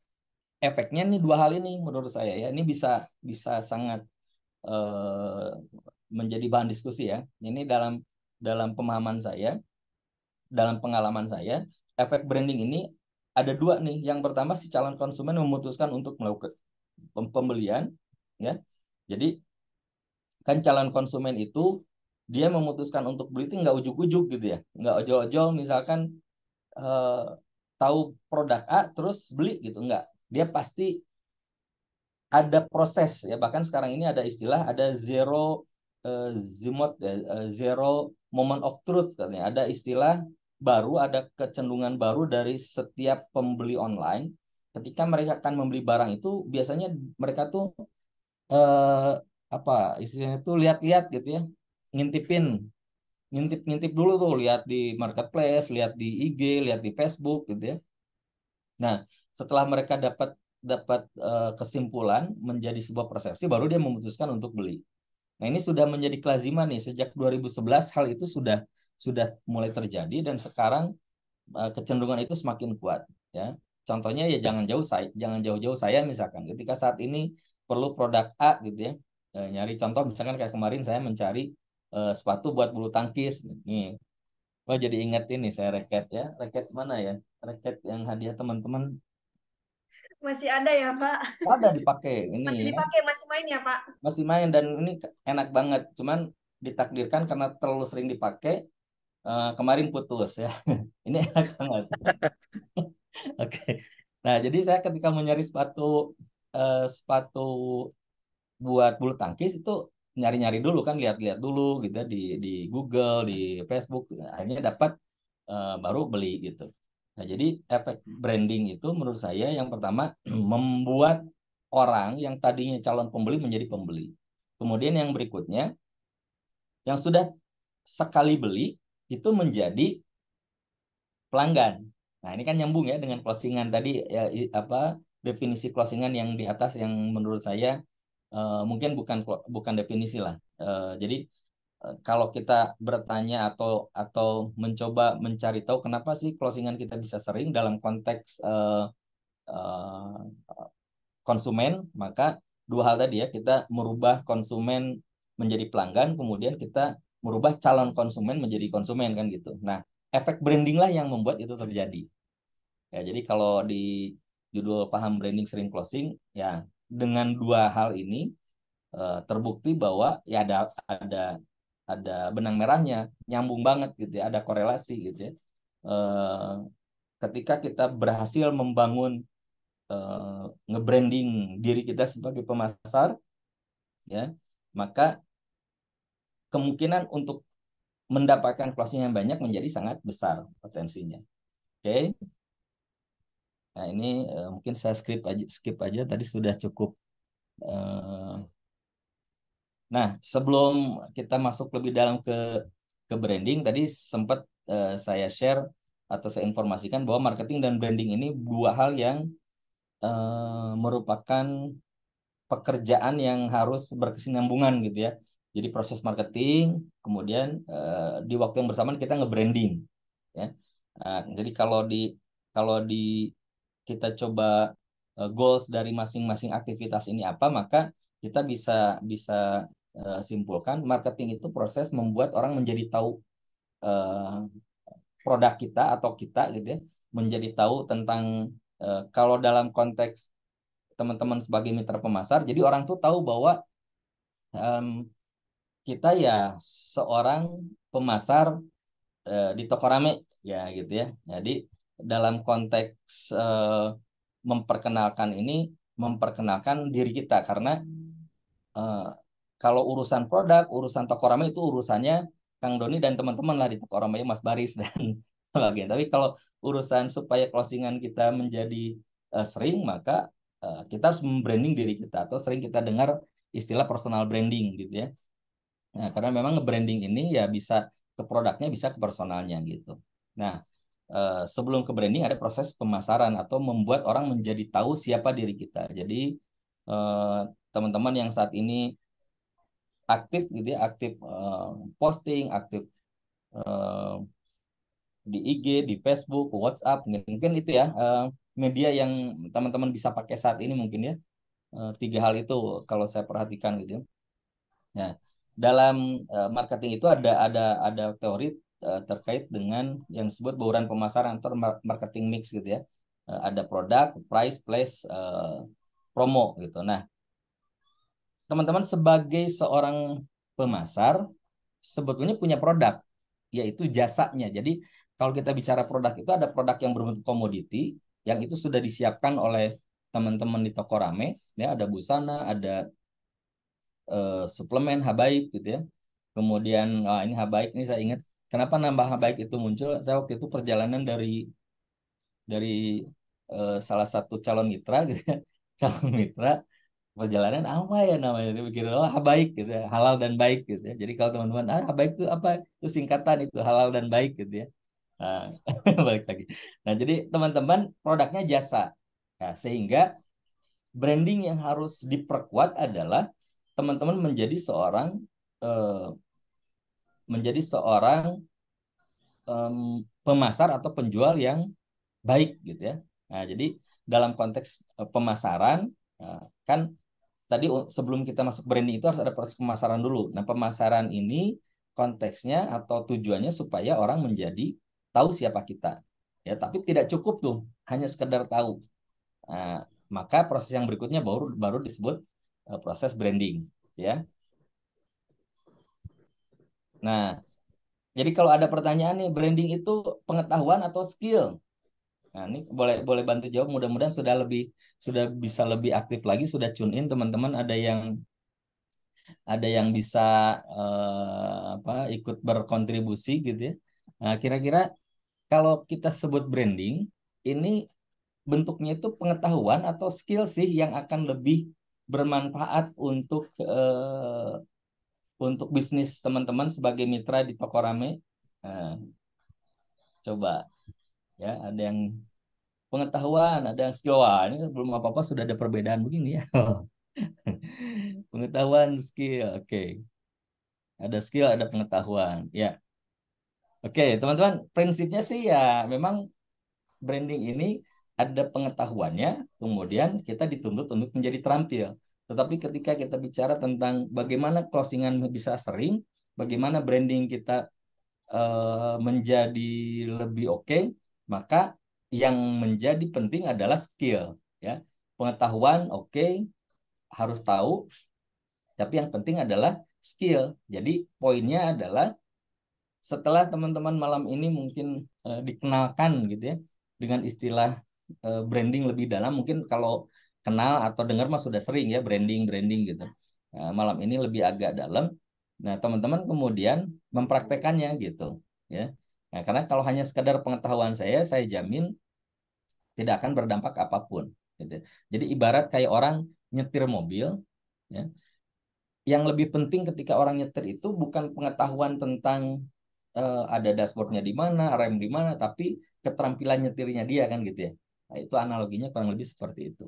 efeknya nih dua hal ini menurut saya ya. Ini bisa bisa sangat eh, menjadi bahan diskusi ya. Ini dalam dalam pemahaman saya, dalam pengalaman saya, efek branding ini ada dua nih. Yang pertama si calon konsumen memutuskan untuk melakukan pembelian ya. Jadi kan calon konsumen itu dia memutuskan untuk beli itu nggak ujuk-ujuk gitu ya. Nggak ojol-ojol misalkan eh, tahu produk A terus beli gitu nggak. Dia pasti ada proses ya bahkan sekarang ini ada istilah ada zero zero moment of truth katanya ada istilah baru ada kecenderungan baru dari setiap pembeli online ketika mereka akan membeli barang itu biasanya mereka tuh eh, apa istilahnya tuh lihat-lihat gitu ya ngintipin ngintip-ngintip dulu tuh lihat di marketplace lihat di IG lihat di Facebook gitu ya. Nah, setelah mereka dapat dapat kesimpulan menjadi sebuah persepsi, baru dia memutuskan untuk beli. Nah, ini sudah menjadi kelaziman nih sejak 2011 hal itu sudah mulai terjadi dan sekarang kecenderungan itu semakin kuat ya. Contohnya ya jangan jauh-jauh saya misalkan ketika saat ini perlu produk A gitu ya. Nyari contoh misalkan kayak kemarin saya mencari sepatu buat bulu tangkis nih. Oh jadi ingat ini saya raket ya. Raket mana ya? Raket yang hadiah teman-teman Masih ada ya, Pak? ada dipakai ini Masih ya. dipakai, masih main ya, Pak? Masih main dan ini enak banget. Cuman ditakdirkan karena terlalu sering dipakai kemarin putus ya. Ini enak banget. Oke. Nah, jadi saya ketika mau nyari sepatu buat bulu tangkis itu nyari-nyari dulu kan lihat-lihat dulu gitu ya di Google, di Facebook akhirnya dapat baru beli gitu. Nah, jadi efek branding itu menurut saya yang pertama membuat orang yang tadinya calon pembeli menjadi pembeli. Kemudian yang berikutnya yang sudah sekali beli itu menjadi pelanggan. Nah, ini kan nyambung ya dengan closingan tadi ya, apa definisi closingan yang di atas yang menurut saya mungkin bukan definisi lah. Jadi kalau kita bertanya atau mencoba mencari tahu kenapa sih closingan kita bisa sering dalam konteks eh, konsumen, maka dua hal tadi ya, kita merubah konsumen menjadi pelanggan, kemudian kita merubah calon konsumen menjadi konsumen kan gitu. Nah, efek branding lah yang membuat itu terjadi. Ya, jadi kalau di judul paham branding sering closing, ya dengan dua hal ini terbukti bahwa ya ada benang merahnya, nyambung banget gitu ya, ada korelasi gitu ya. Eh, Ketika kita berhasil membangun nge-branding diri kita sebagai pemasar, ya, maka kemungkinan untuk mendapatkan closing yang banyak menjadi sangat besar potensinya. Oke. Nah, ini mungkin saya skip aja tadi sudah cukup. eh, Nah, sebelum kita masuk lebih dalam ke branding, tadi sempat saya share atau saya informasikan bahwa marketing dan branding ini dua hal yang merupakan pekerjaan yang harus berkesinambungan gitu ya. Jadi proses marketing, kemudian di waktu yang bersamaan kita nge-branding, ya. Jadi kalau di kita coba goals dari masing-masing aktivitas ini apa, maka kita bisa bisa simpulkan marketing itu proses membuat orang menjadi tahu eh, produk kita atau kita gitu ya, menjadi tahu tentang kalau dalam konteks teman-teman sebagai mitra pemasar, jadi orang tuh tahu bahwa em, kita ya seorang pemasar di toko rame ya gitu ya. Jadi dalam konteks memperkenalkan ini, memperkenalkan diri kita karena eh, kalau urusan produk, urusan toko rame itu urusannya Kang Doni dan teman-teman lah di toko rame, Mas Baris dan bagian. Tapi kalau urusan supaya closingan kita menjadi sering, maka kita harus membranding diri kita atau sering kita dengar istilah personal branding gitu ya. Nah, karena memang branding ini ya bisa ke produknya, bisa ke personalnya gitu. Nah, sebelum ke branding ada proses pemasaran atau membuat orang menjadi tahu siapa diri kita. Jadi eh, teman-teman yang saat ini aktif gitu ya, aktif posting, aktif eh, di IG, di Facebook, WhatsApp, mungkin itu ya media yang teman-teman bisa pakai saat ini mungkin ya. Tiga hal itu kalau saya perhatikan gitu ya. Nah, dalam marketing itu ada teori terkait dengan yang disebut bauran pemasaran atau marketing mix gitu ya. Ada produk, price, place, promo gitu. Nah, teman-teman sebagai seorang pemasar sebetulnya punya produk, yaitu jasanya. Jadi kalau kita bicara produk itu ada produk yang berbentuk komoditi yang itu sudah disiapkan oleh teman-teman di toko rame, ya ada busana, ada suplemen Habaik gitu ya. Kemudian ini Habaik ini saya ingat kenapa nambah Habaik itu muncul. Saya waktu itu perjalanan dari salah satu calon mitra gitu ya. Calon mitra perjalanan apa ya namanya dia pikir oh Habaik gitu ya, halal dan baik gitu ya. Jadi kalau teman-teman Habaik itu apa? Itu singkatan itu halal dan baik gitu ya. Nah, balik lagi. Nah, jadi teman-teman produknya jasa. Nah, sehingga branding yang harus diperkuat adalah teman-teman eh, menjadi seorang pemasar atau penjual yang baik gitu ya. Nah, jadi dalam konteks pemasaran kan tadi sebelum kita masuk branding itu harus ada proses pemasaran dulu. Nah, pemasaran ini konteksnya atau tujuannya supaya orang menjadi tahu siapa kita. Ya, tapi tidak cukup tuh hanya sekedar tahu. Nah, maka proses yang berikutnya baru baru disebut proses branding, ya. Nah, jadi kalau ada pertanyaan nih, branding itu pengetahuan atau skill? Nah, ini boleh boleh bantu jawab. Mudah-mudahan sudah bisa lebih aktif lagi, sudah tune in teman-teman. Ada yang bisa ikut berkontribusi gitu ya. Nah, kira-kira kalau kita sebut branding, ini bentuknya itu pengetahuan atau skill sih yang akan lebih bermanfaat untuk bisnis teman-teman sebagai mitra di toko rame. Nah, coba. ya, ada yang pengetahuan, ada yang skill. Wah, ini belum apa-apa sudah ada perbedaan begini ya. Pengetahuan, skill, oke. Ada skill, ada pengetahuan, ya. Oke, teman-teman, prinsipnya sih ya memang branding ini ada pengetahuannya, kemudian kita dituntut untuk menjadi terampil. Tetapi ketika kita bicara tentang bagaimana closingan bisa sering, bagaimana branding kita menjadi lebih oke, maka yang menjadi penting adalah skill, ya. Pengetahuan oke, harus tahu, tapi yang penting adalah skill. Jadi poinnya adalah setelah teman-teman malam ini mungkin dikenalkan gitu ya dengan istilah branding lebih dalam, mungkin kalau kenal atau dengar mah sudah sering ya branding branding gitu. Nah, malam ini lebih agak dalam. Nah, teman-teman kemudian mempraktekannya gitu ya. Nah, karena kalau hanya sekadar pengetahuan saya jamin tidak akan berdampak apapun gitu. Jadi ibarat kayak orang nyetir mobil ya. Yang lebih penting ketika orang nyetir itu bukan pengetahuan tentang ada dashboardnya di mana, rem di mana, tapi keterampilan nyetirnya dia kan gitu ya. Nah, itu analoginya kurang lebih seperti itu.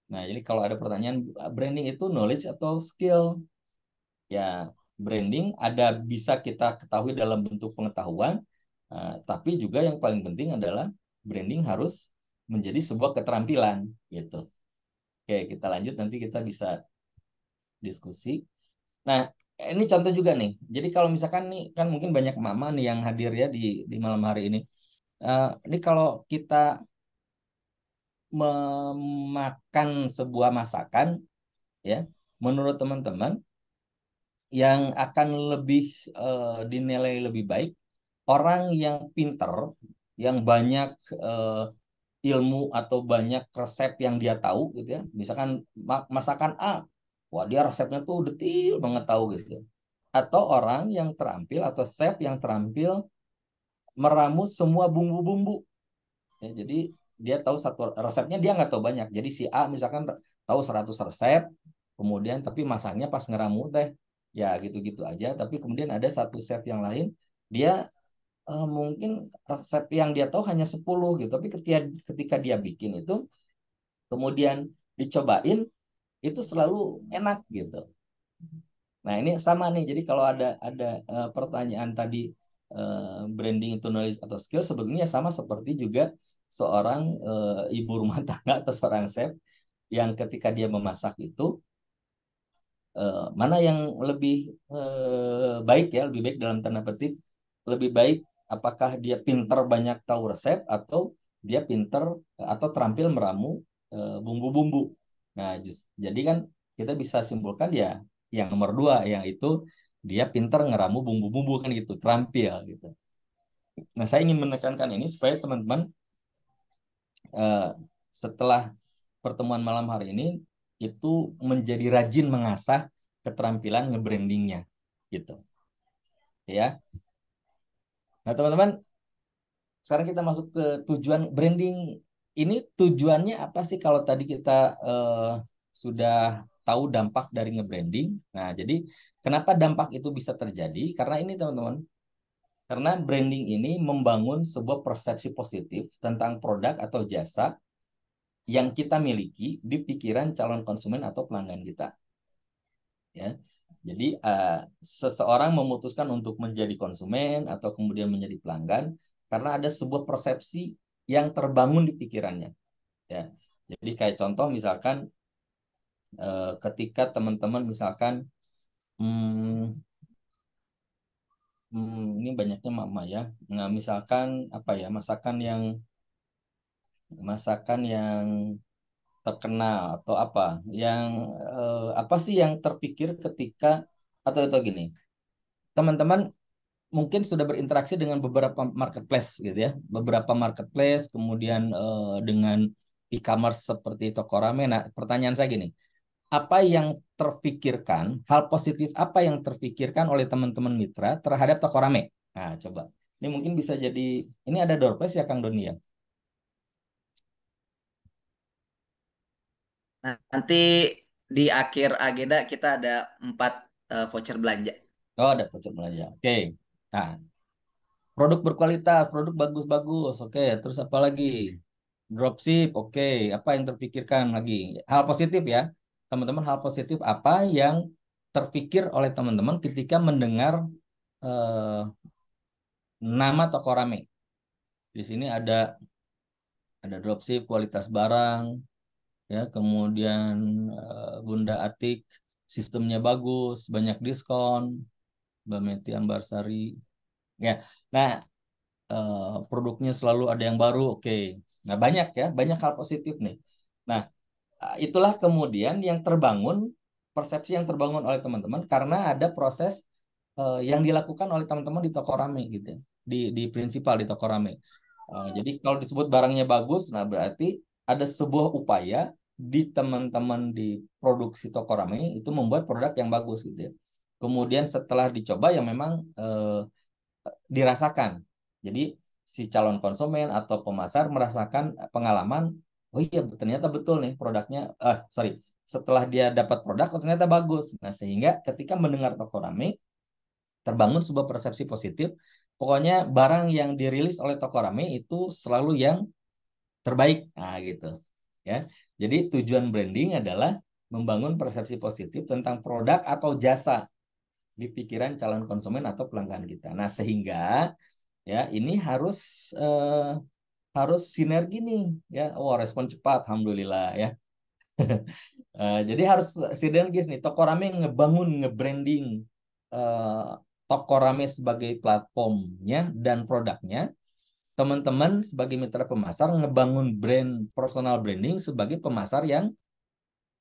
Nah, jadi kalau ada pertanyaan branding itu knowledge atau skill? Ya, branding ada bisa kita ketahui dalam bentuk pengetahuan, tapi juga yang paling penting adalah branding harus menjadi sebuah keterampilan gitu. Oke, kita lanjut nanti kita bisa diskusi. Nah, ini contoh juga nih. Jadi kalau misalkan nih kan mungkin banyak mama nih yang hadir ya di malam hari ini. Ini kalau kita memakan sebuah masakan ya, menurut teman-teman yang akan lebih dinilai lebih baik orang yang pinter, yang banyak ilmu atau banyak resep yang dia tahu gitu ya. Misalkan masakan A, wah dia resepnya tuh detail banget tahu gitu. Atau orang yang terampil atau chef yang terampil meramu semua bumbu-bumbu. Ya, jadi dia tahu satu resepnya dia nggak tahu banyak. Jadi si A misalkan tahu 100 resep, kemudian tapi masaknya pas ngeramu teh ya gitu-gitu aja. Tapi kemudian ada satu chef yang lain dia mungkin resep yang dia tahu hanya 10 gitu. Tapi ketika dia bikin itu kemudian dicobain itu selalu enak gitu. Nah, ini sama nih. Jadi kalau ada pertanyaan tadi branding itu knowledge atau skill sebetulnya sama seperti juga seorang ibu rumah tangga atau seorang chef yang ketika dia memasak itu mana yang lebih baik ya, lebih baik dalam tanda petik, lebih baik apakah dia pinter banyak tahu resep atau dia pinter atau terampil meramu bumbu-bumbu. Nah, jadi kan kita bisa simpulkan ya yang nomor dua, yang itu dia pinter ngeramu bumbu-bumbu kan gitu, terampil gitu. Nah, saya ingin menekankan ini supaya teman-teman setelah pertemuan malam hari ini itu menjadi rajin mengasah keterampilan nge-brandingnya gitu ya. Nah, teman-teman, sekarang kita masuk ke tujuan branding. Ini tujuannya apa sih kalau tadi kita sudah tahu dampak dari nge-branding. Nah, jadi kenapa dampak itu bisa terjadi? Karena ini teman-teman, karena branding ini membangun sebuah persepsi positif tentang produk atau jasa yang kita miliki di pikiran calon konsumen atau pelanggan kita. Ya. Jadi seseorang memutuskan untuk menjadi konsumen atau kemudian menjadi pelanggan karena ada sebuah persepsi yang terbangun di pikirannya. Ya. Jadi kayak contoh misalkan ketika teman-teman misalkan hmm, ini banyaknya mama ya. Nah, misalkan apa ya masakan yang terkenal atau apa yang apa sih yang terpikir ketika atau gini teman-teman mungkin sudah berinteraksi dengan beberapa marketplace gitu ya, beberapa marketplace, kemudian dengan e-commerce seperti Tokoame. Nah, pertanyaan saya gini, apa yang terpikirkan, hal positif apa yang terpikirkan oleh teman-teman mitra terhadap Tokoame? Nah, coba. Ini mungkin bisa jadi, ini ada door prize ya Kang Doni ya? Nah, nanti di akhir agenda kita ada 4 voucher belanja. Oh, ada voucher belanja. Oke. Nah, Produk berkualitas, produk bagus-bagus. Oke, terus apa lagi? Dropship, oke. Apa yang terpikirkan lagi? Hal positif ya. Teman-teman, hal positif apa yang terpikir oleh teman-teman ketika mendengar eh, nama toko rame? Di sini ada dropship, kualitas barang, ya, kemudian Bunda Atik, sistemnya bagus, banyak diskon, Mbak Meti Ambarsari. Ya, nah, produknya selalu ada yang baru, oke. Nah, banyak ya, banyak hal positif nih. Nah, itulah kemudian yang terbangun, persepsi yang terbangun oleh teman-teman karena ada proses yang dilakukan oleh teman-teman di toko rame gitu ya. Di prinsipal di toko rame. Jadi kalau disebut barangnya bagus, nah berarti ada sebuah upaya di teman-teman di produksi toko rame itu membuat produk yang bagus gitu ya. Kemudian setelah dicoba yang memang dirasakan. Jadi si calon konsumen atau pemasar merasakan pengalaman, oh iya ternyata betul nih produknya, sorry, setelah dia dapat produk, oh ternyata bagus. Nah sehingga ketika mendengar toko rame, terbangun sebuah persepsi positif, pokoknya barang yang dirilis oleh toko rame itu selalu yang terbaik. Nah gitu. Ya. Jadi tujuan branding adalah membangun persepsi positif tentang produk atau jasa di pikiran calon konsumen atau pelanggan kita. Nah, sehingga ya ini harus sinergi nih ya. Oh, respon cepat alhamdulillah ya. Jadi harus sinergis nih. Toko Rame ngebangun ngebranding eh, Toko Rame sebagai platformnya dan produknya. Teman-teman sebagai mitra pemasar ngebangun brand personal branding sebagai pemasar yang,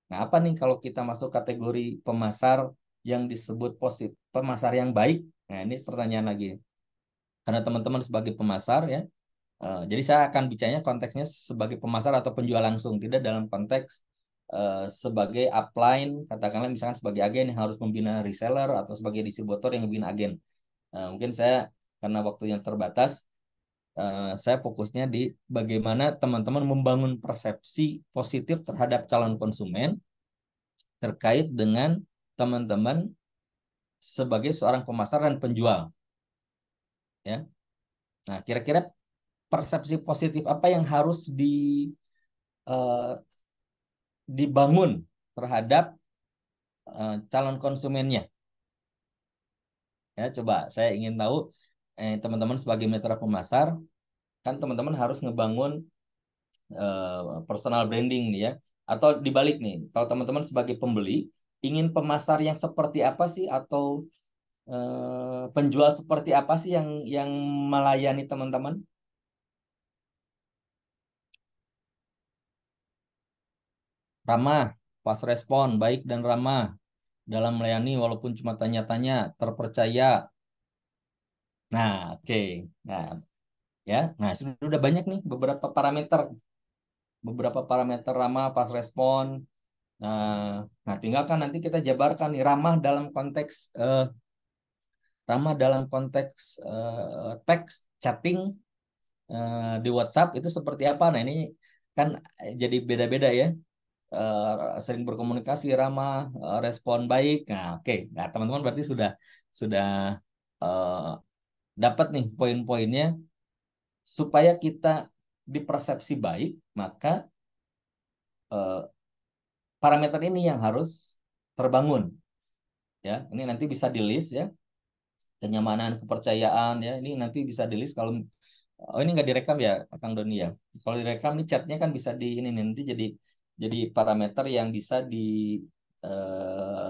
nah apa nih kalau kita masuk kategori pemasar yang disebut positif, pemasar yang baik? Nah, ini pertanyaan lagi. Karena teman-teman sebagai pemasar ya, jadi saya akan bicaranya konteksnya sebagai pemasar atau penjual langsung, tidak dalam konteks sebagai upline, katakanlah misalkan sebagai agen yang harus membina reseller atau sebagai distributor yang membina agen. Mungkin saya karena waktunya terbatas, saya fokusnya di bagaimana teman-teman membangun persepsi positif terhadap calon konsumen terkait dengan teman-teman sebagai seorang pemasar dan penjual, ya. Nah, kira-kira persepsi positif apa yang harus eh, dibangun terhadap calon konsumennya? Ya, coba saya ingin tahu teman-teman sebagai mitra pemasar, kan teman-teman harus ngebangun personal branding nih ya. Atau dibalik nih, kalau teman-teman sebagai pembeli ingin pemasar yang seperti apa sih atau penjual seperti apa sih yang melayani teman-teman? Ramah, pas respon, baik dan ramah dalam melayani walaupun cuma tanya-tanya, terpercaya. Nah, oke. Nah, ya. Nah, sudah banyak nih beberapa parameter ramah, pas respon. Nah, tinggal kan nanti kita jabarkan nih ramah dalam konteks teks chatting di WhatsApp itu seperti apa. Nah, ini kan jadi beda-beda ya. Sering berkomunikasi ramah, respon baik. Nah, oke. Nah, teman-teman berarti sudah eh, dapat nih poin-poinnya supaya kita dipersepsi baik, maka eh, parameter ini yang harus terbangun ya. Ini nanti bisa di list ya, kenyamanan, kepercayaan ya. Ini nanti bisa di list kalau ini nggak direkam ya, Kang Doni ya. Kalau direkam nih chatnya kan bisa di ini nanti jadi parameter yang bisa eh,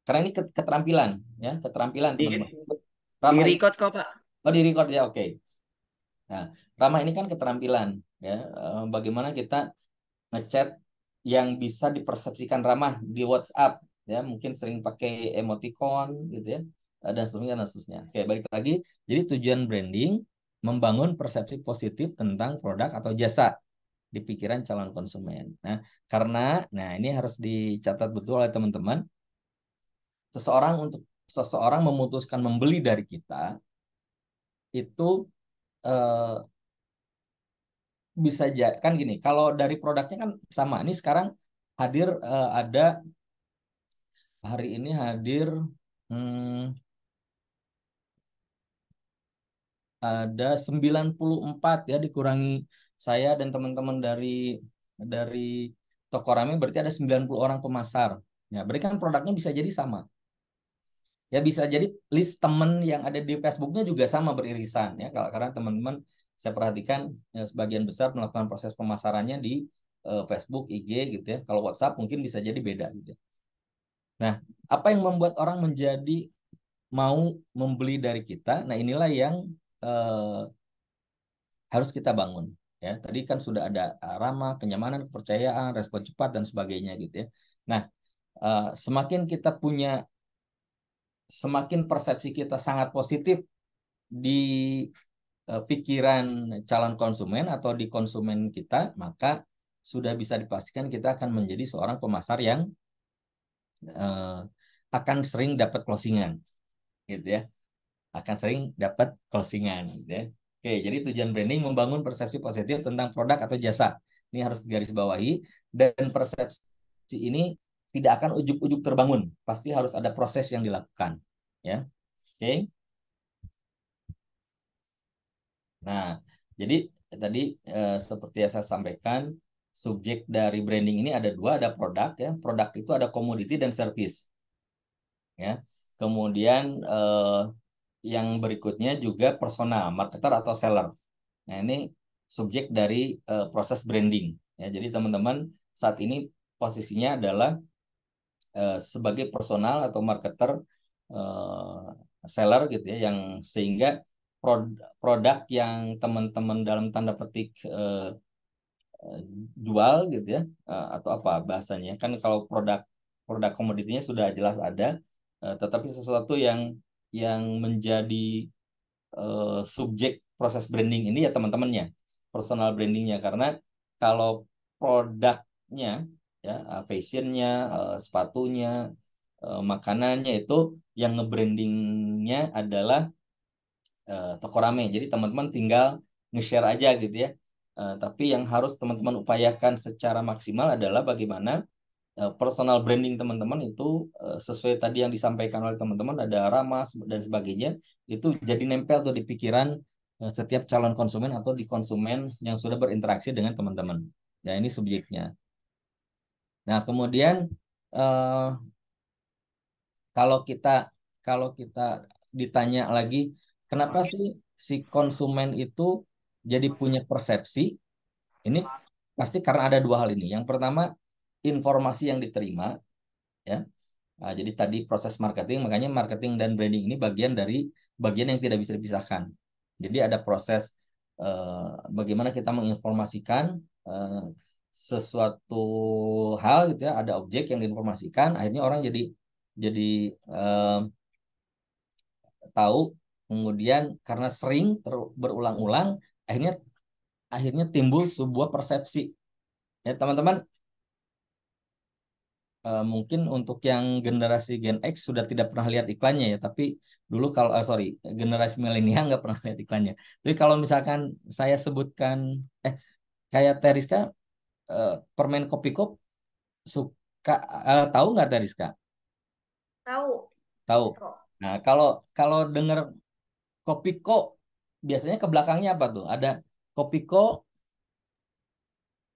karena ini keterampilan ya, keterampilan Di, teman-teman. di Ramah itu record kok, Pak. oh di record ya, oke. Nah, ramah ini kan keterampilan ya. Bagaimana kita ngechat yang bisa dipersepsikan ramah di WhatsApp ya, mungkin sering pakai emoticon gitu ya, dan seterusnya. Oke, balik lagi. Jadi tujuan branding membangun persepsi positif tentang produk atau jasa di pikiran calon konsumen. Nah ini harus dicatat betul oleh teman-teman. Seseorang memutuskan membeli dari kita itu eh, bisa kan gini. Kalau dari produknya kan sama. Ini sekarang hadir ada hari ini hadir hmm, ada 94 ya, dikurangi saya dan teman-teman dari toko rame, berarti ada 90 orang pemasar. Ya, berarti kan produknya bisa jadi sama. Ya bisa jadi list temen yang ada di Facebooknya juga sama beririsan ya. Kalau karena teman-teman saya perhatikan ya, sebagian besar melakukan proses pemasarannya di Facebook, IG gitu ya. Kalau WhatsApp mungkin bisa jadi beda gitu ya. Nah, apa yang membuat orang menjadi mau membeli dari kita? Nah, inilah yang eh, harus kita bangun ya. Tadi kan sudah ada ramah, kenyamanan, kepercayaan, respon cepat dan sebagainya gitu ya. Nah, semakin kita punya, semakin persepsi kita sangat positif di pikiran calon konsumen atau di konsumen kita, maka sudah bisa dipastikan kita akan menjadi seorang pemasar yang eh, akan sering dapat closingan gitu ya, akan sering dapat closingan gitu ya. Oke, jadi tujuan branding membangun persepsi positif tentang produk atau jasa. Ini harus digarisbawahi, dan persepsi ini tidak akan ujuk-ujuk terbangun, pasti harus ada proses yang dilakukan ya. Oke. Nah, jadi tadi seperti yang saya sampaikan, subjek dari branding ini ada dua, ada produk ya. Produk itu ada komoditi dan service ya. Kemudian yang berikutnya juga personal, marketer atau seller. Nah, ini subjek dari proses branding ya. Jadi teman-teman saat ini posisinya adalah sebagai personal atau marketer, seller gitu ya, yang sehingga produk yang teman-teman dalam tanda petik jual gitu ya, atau apa bahasanya kan, kalau produk produk komoditinya sudah jelas ada, tetapi sesuatu yang menjadi subjek proses branding ini ya teman-temannya, personal brandingnya. Karena kalau produknya ya, fashionnya, sepatunya, makanannya, itu yang nge-brandingnya adalah toko rame. Jadi teman-teman tinggal nge-share aja gitu ya. Tapi yang harus teman-teman upayakan secara maksimal adalah bagaimana personal branding teman-teman itu sesuai tadi yang disampaikan oleh teman-teman, ada ramah dan sebagainya, itu jadi nempel tuh di pikiran setiap calon konsumen atau di konsumen yang sudah berinteraksi dengan teman-teman. Ya, ini subjeknya. Nah, kemudian eh, kalau kita kalau kita ditanya lagi, kenapa sih si konsumen itu jadi punya persepsi? Ini pasti karena ada dua hal ini. Yang pertama, informasi yang diterima ya. Nah, jadi tadi proses marketing, makanya marketing dan branding ini bagian yang tidak bisa dipisahkan. Jadi ada proses bagaimana kita menginformasikan eh, sesuatu hal gitu ya, ada objek yang diinformasikan, akhirnya orang jadi eh, tahu, kemudian karena sering berulang-ulang, akhirnya akhirnya timbul sebuah persepsi. Ya, teman-teman, mungkin untuk yang generasi Gen X sudah tidak pernah lihat iklannya ya, tapi dulu kalau sorry, generasi milenial nggak pernah lihat iklannya. Tapi kalau misalkan saya sebutkan, kayak Teriska, permen Kopiko suka, tahu nggak Teriska? Tahu. Tahu. Kok. Nah, kalau kalau dengar Kopiko, biasanya ke belakangnya apa tuh? Ada Kopiko,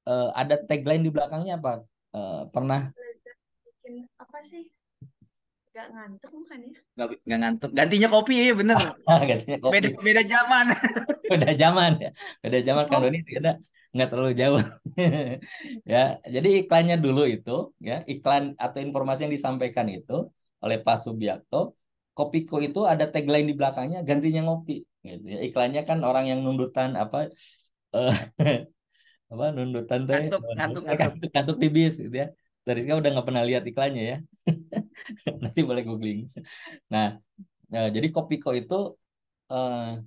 ada tagline di belakangnya apa? Pernah? Bikin apa sih? Gak ngantuk bukan ya? Nggak ngantuk. Gantinya kopi ya bener. Katanya kopi. Beda beda zaman. Udah zaman ya, udah zaman kan Oh, Doni udah nggak terlalu jauh. Ya, jadi iklannya dulu itu ya, iklan atau informasi yang disampaikan itu oleh Pak Subiakto, Kopiko itu ada tagline di belakangnya, gantinya ngopi gitu ya. Iklannya kan orang yang nundutan apa, eh, apa nundutan teh, Ngantuk, ngantuk, ngantuk. kantuk kantuk di bis gitu ya. Dari sekarang udah nggak pernah lihat iklannya ya. Nanti boleh googling. Nah, jadi Kopiko itu eh,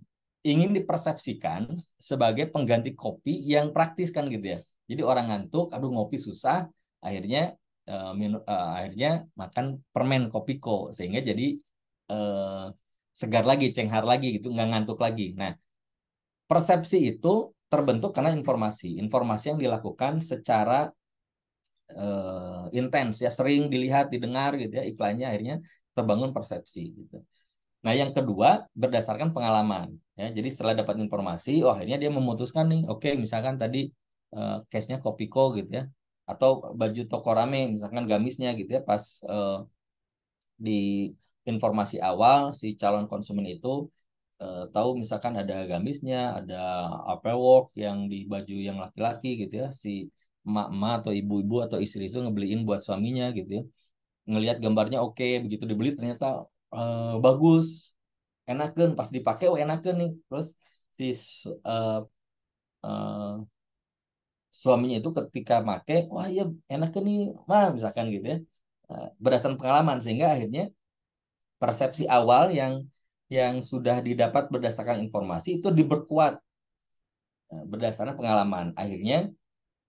ingin dipersepsikan sebagai pengganti kopi yang praktis kan gitu ya. Jadi orang ngantuk, aduh ngopi susah, akhirnya akhirnya makan permen Kopiko sehingga jadi eh, segar lagi, cenghar lagi gitu, nggak ngantuk lagi. Nah, persepsi itu terbentuk karena informasi yang dilakukan secara intens ya, sering dilihat, didengar gitu ya iklannya, akhirnya terbangun persepsi gitu. Nah, yang kedua berdasarkan pengalaman. Ya, jadi setelah dapat informasi, oh akhirnya dia memutuskan nih, oke, misalkan tadi case-nya Kopiko gitu ya, atau baju toko rame, misalkan gamisnya gitu ya, pas di informasi awal si calon konsumen itu tahu misalkan ada gamisnya, ada upper work yang di baju yang laki-laki gitu ya, si emak-emak atau ibu-ibu atau istri itu ngebeliin buat suaminya gitu ya, ngelihat gambarnya oke, begitu dibeli ternyata bagus, enakan, pas dipakai oh enakan nih, terus si uh, uh, suaminya itu ketika make, wah iya enakan nih mah misalkan gitu ya. Berdasarkan pengalaman sehingga akhirnya persepsi awal yang sudah didapat berdasarkan informasi itu diperkuat berdasarkan pengalaman. Akhirnya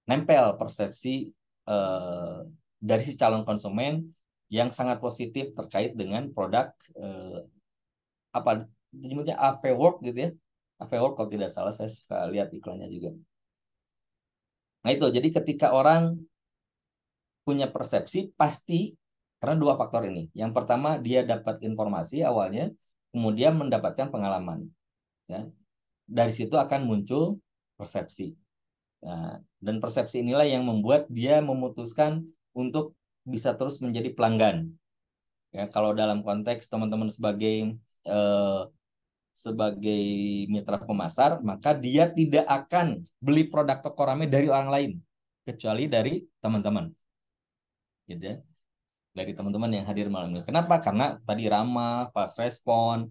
nempel persepsi eh, dari si calon konsumen yang sangat positif terkait dengan produk apa disebutnya Avework gitu ya. Avework kalau tidak salah, saya suka lihat iklannya juga. Nah itu, jadi ketika orang punya persepsi pasti karena dua faktor ini. Yang pertama dia dapat informasi awalnya, kemudian mendapatkan pengalaman. Ya. Dari situ akan muncul persepsi. Nah, dan persepsi inilah yang membuat dia memutuskan untuk bisa terus menjadi pelanggan. Ya, kalau dalam konteks teman-teman eh, sebagai mitra pemasar, maka dia tidak akan beli produk toko rame dari orang lain kecuali dari teman-teman. Gitu ya. Dari teman-teman yang hadir malam ini. Kenapa? Karena tadi ramah, fast respon,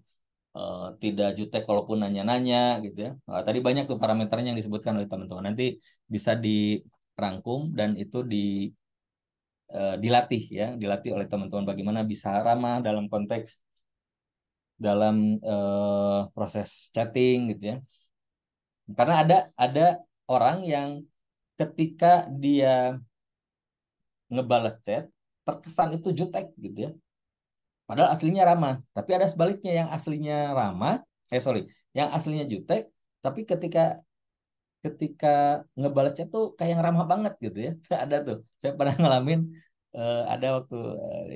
tidak jutek kalaupun nanya-nanya gitu ya. Tadi banyak tuh parameternya yang disebutkan oleh teman-teman. Nanti bisa dirangkum dan itu dilatih ya, dilatih oleh teman-teman bagaimana bisa ramah dalam konteks dalam proses chatting gitu ya. Karena ada orang yang ketika dia ngebales chat terkesan itu jutek gitu ya. Padahal aslinya ramah. Tapi ada sebaliknya yang aslinya ramah, sorry, yang aslinya jutek, tapi ketika ketika ngebalasnya tuh kayak yang ramah banget gitu ya. Ada tuh. Saya pernah ngalamin ada waktu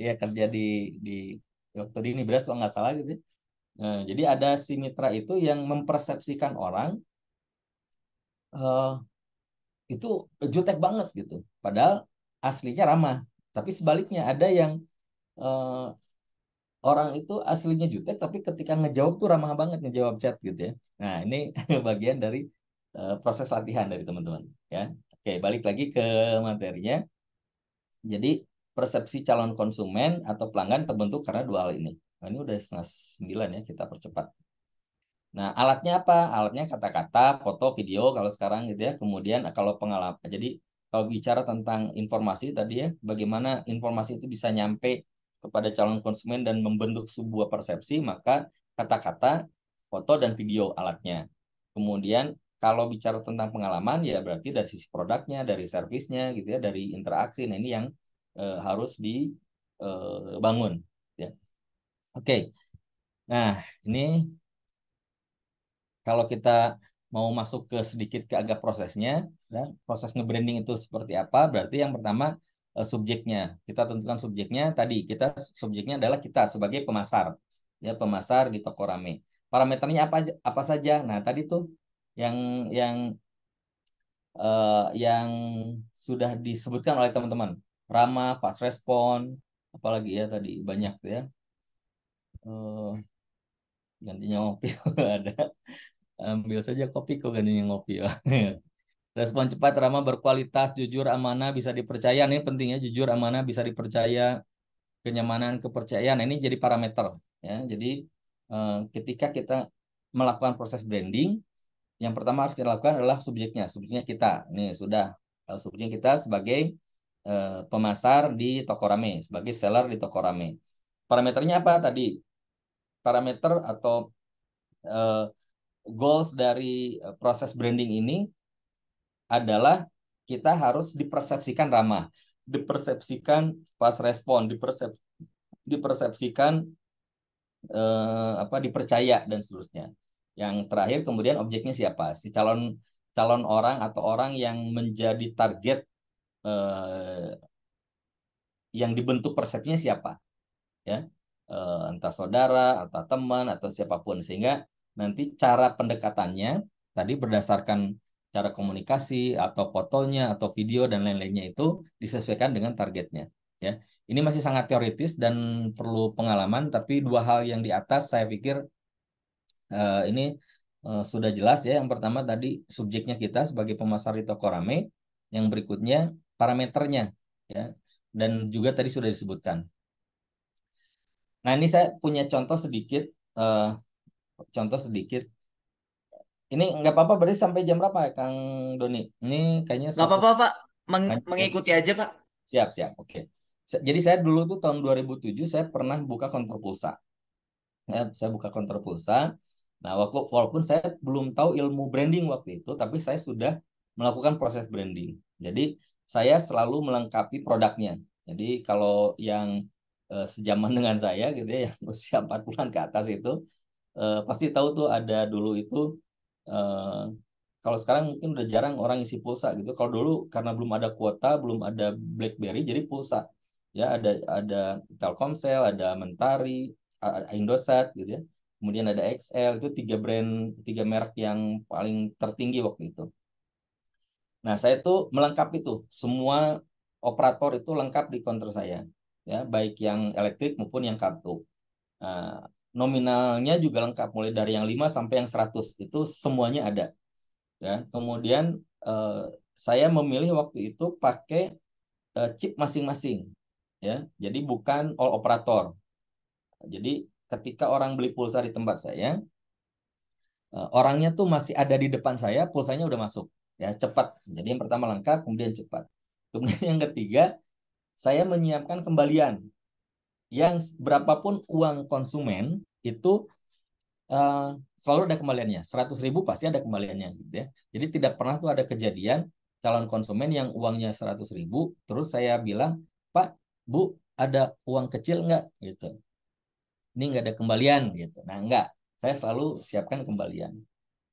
ya kerja di waktu di Nibras kalau nggak salah gitu ya. Jadi ada si mitra itu yang mempersepsikan orang eh, itu jutek banget gitu. Padahal aslinya ramah. Tapi sebaliknya ada yang eh, orang itu aslinya jutek tapi ketika ngejawab tuh ramah banget ngejawab chat gitu ya. Nah, ini bagian dari proses latihan dari teman-teman ya. Oke, balik lagi ke materinya. Jadi persepsi calon konsumen atau pelanggan terbentuk karena dua hal ini. Nah, ini udah 8:30 ya, kita percepat. Nah, alatnya apa? Alatnya kata-kata, foto, video kalau sekarang gitu ya. Kemudian kalau pengalaman. Jadi kalau bicara tentang informasi tadi ya, bagaimana informasi itu bisa nyampe kepada calon konsumen dan membentuk sebuah persepsi, maka kata-kata, foto, dan video alatnya. Kemudian kalau bicara tentang pengalaman ya berarti dari sisi produknya, dari servisnya gitu ya, dari interaksi. Nah, ini yang harus dibangun ya. Oke. Nah, ini kalau kita mau masuk ke sedikit ke agak prosesnya, ya, proses nge-branding itu seperti apa? Berarti yang pertama subjeknya. Kita tentukan subjeknya. Tadi kita subjeknya adalah kita sebagai pemasar, ya pemasar di toko rame. Parameternya apa saja? Nah tadi tuh yang yang yang sudah disebutkan oleh teman-teman. Ramah, fast respon, apalagi ya tadi banyak ya. Uh, gantinya ngopi ada. Ambil saja kopi kok gantinya ngopi ya. Respon cepat, ramah, berkualitas, jujur, amanah, bisa dipercaya. Ini pentingnya jujur, amanah, bisa dipercaya, kenyamanan, kepercayaan. Nah, ini jadi parameter ya. Jadi ketika kita melakukan proses branding, yang pertama harus kita lakukan adalah subjeknya. Subjeknya kita. Nih sudah subjeknya kita sebagai pemasar di toko rame, sebagai seller di toko rame. Parameternya apa tadi? Parameter atau eh, goals dari proses branding ini adalah kita harus dipersepsikan ramah, dipersepsikan pas respon, dipersepsikan dipercaya dan seterusnya. Yang terakhir kemudian objeknya siapa? Si calon calon orang atau orang yang menjadi target yang dibentuk persepsinya siapa? Ya. entah saudara, atau teman, atau siapapun. Sehingga nanti cara pendekatannya tadi berdasarkan cara komunikasi atau fotonya atau video dan lain-lainnya itu disesuaikan dengan targetnya. Ya, ini masih sangat teoritis dan perlu pengalaman. Tapi dua hal yang di atas saya pikir ini sudah jelas ya. Yang pertama tadi subjeknya kita sebagai pemasar di toko rame. Yang berikutnya parameternya ya. Dan juga tadi sudah disebutkan. Nah, ini saya punya contoh sedikit. eh, Contoh sedikit. Ini nggak apa-apa berarti sampai jam berapa ya, Kang Doni? Ini kayaknya Nggak satu apa-apa, Pak. lanjut ya. Mengikuti aja, Pak. Siap, siap. Oke. Jadi saya dulu tuh tahun 2007 saya pernah buka konter pulsa. Ya, saya buka konter pulsa. Nah, walaupun saya belum tahu ilmu branding waktu itu, tapi saya sudah melakukan proses branding. Jadi saya selalu melengkapi produknya. Jadi kalau yang sejaman dengan saya gitu ya, yang usia 40-an ke atas itu pasti tahu tuh ada dulu itu eh, kalau sekarang mungkin udah jarang orang isi pulsa gitu. Kalau dulu karena belum ada kuota, belum ada BlackBerry, jadi pulsa. Ya ada Telkomsel, ada Mentari, ada Indosat gitu ya. Kemudian ada XL, itu tiga merek yang paling tertinggi waktu itu. Nah, saya tuh melengkapi tuh semua operator itu lengkap di counter saya. Ya, baik yang elektrik maupun yang kartu. Nah, nominalnya juga lengkap mulai dari yang 5 sampai yang 100 itu semuanya ada ya. Kemudian eh, saya memilih waktu itu pakai chip masing-masing ya. Jadi bukan all operator. Jadi ketika orang beli pulsa di tempat saya, orangnya tuh masih ada di depan saya, pulsanya udah masuk ya, cepat. Jadi yang pertama lengkap, kemudian cepat. Kemudian yang ketiga, saya menyiapkan kembalian yang berapapun uang konsumen itu eh, selalu ada kembaliannya. 100.000 pasti ada kembaliannya gitu ya. Jadi tidak pernah tuh ada kejadian calon konsumen yang uangnya 100.000 terus saya bilang, Pak, Bu, ada uang kecil nggak gitu. Ini nggak ada kembalian gitu. Nah, nggak. Saya selalu siapkan kembalian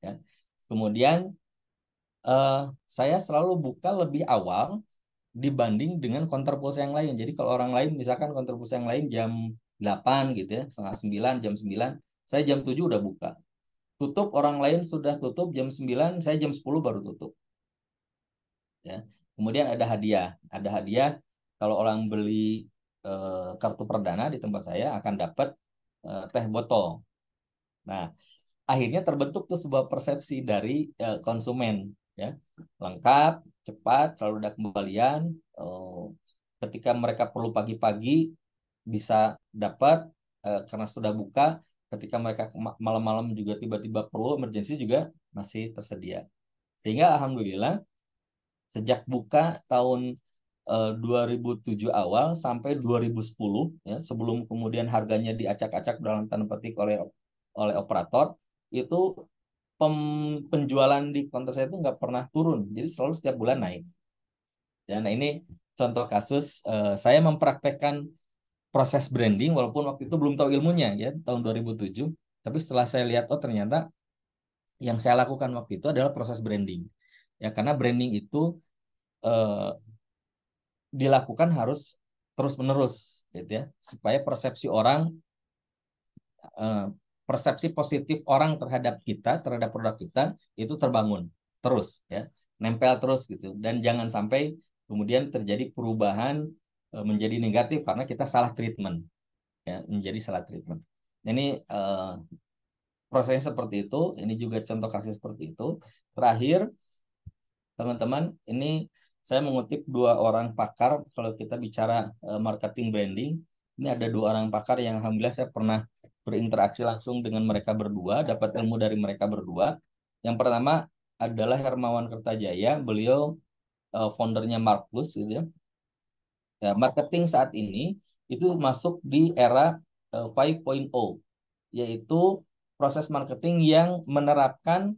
ya. Kemudian eh, saya selalu buka lebih awal dibanding dengan counter pulsa yang lain. Jadi kalau orang lain misalkan counter pulsa yang lain jam 8 gitu ya, setengah 9, jam 9, saya jam 7 udah buka. Tutup orang lain sudah tutup jam 9, saya jam 10 baru tutup. Ya. Kemudian ada hadiah. Ada hadiah kalau orang beli kartu perdana di tempat saya akan dapat teh botol. Nah, akhirnya terbentuk tuh sebuah persepsi dari konsumen ya. Lengkap, cepat, selalu ada kembalian. Ketika mereka perlu pagi-pagi bisa dapat karena sudah buka. Ketika mereka malam-malam juga tiba-tiba perlu emergency juga masih tersedia. Sehingga alhamdulillah sejak buka tahun 2007 awal sampai 2010 ya, sebelum kemudian harganya diacak-acak dalam tanda petik oleh operator, itu penjualan di konter saya itu nggak pernah turun. Jadi selalu setiap bulan naik. Ya, nah ini contoh kasus saya mempraktekkan proses branding walaupun waktu itu belum tahu ilmunya ya tahun 2007. Tapi setelah saya lihat oh ternyata yang saya lakukan waktu itu adalah proses branding. Ya karena branding itu eh, dilakukan harus terus-menerus gitu ya supaya eh, persepsi positif orang terhadap kita, terhadap produk kita itu terbangun terus ya, nempel terus gitu dan jangan sampai kemudian terjadi perubahan menjadi negatif karena kita salah treatment ya, menjadi salah treatment. Ini prosesnya seperti itu, ini juga contoh kasus seperti itu. Terakhir, teman-teman, ini saya mengutip dua orang pakar kalau kita bicara marketing branding. Ini ada dua orang pakar yang alhamdulillah saya pernah berinteraksi langsung dengan mereka berdua, dapat ilmu dari mereka berdua. Yang pertama adalah Hermawan Kertajaya, beliau foundernya Markus gitu ya. Ya, marketing saat ini itu masuk di era 5.0, yaitu proses marketing yang menerapkan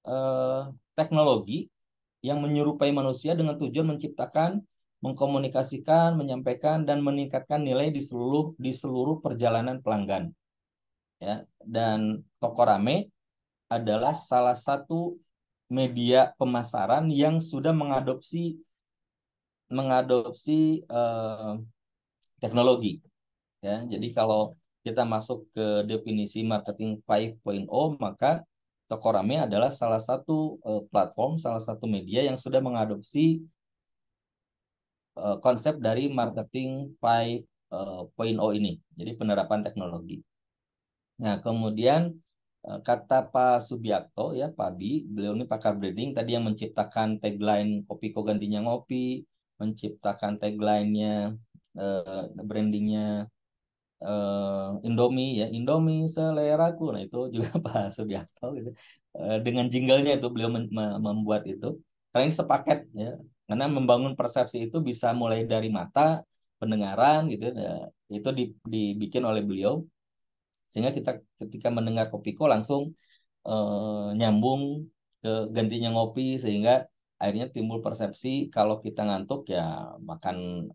eh, teknologi yang menyerupai manusia dengan tujuan menciptakan, mengkomunikasikan, menyampaikan dan meningkatkan nilai di seluruh perjalanan pelanggan. Ya, dan Toko Rame adalah salah satu media pemasaran yang sudah mengadopsi teknologi. Ya, jadi kalau kita masuk ke definisi marketing 5.0, maka Tokorame adalah salah satu platform, salah satu media yang sudah mengadopsi konsep dari marketing 5.0 ini. Jadi penerapan teknologi. Nah, kemudian kata Pak Subiakto ya, Pak Bi, beliau ini pakar branding tadi yang menciptakan tagline kopi kok gantinya ngopi, menciptakan tagline-nya brandingnya Indomie ya, Indomie seleraku. Nah, itu juga Pak Subiakto gitu. Dengan jinglenya itu beliau membuat itu. Karena ini sepaket ya. Karena membangun persepsi itu bisa mulai dari mata, pendengaran gitu ya. Itu dibikin oleh beliau sehingga kita ketika mendengar Kopiko langsung nyambung ke gantinya ngopi sehingga akhirnya timbul persepsi kalau kita ngantuk ya makan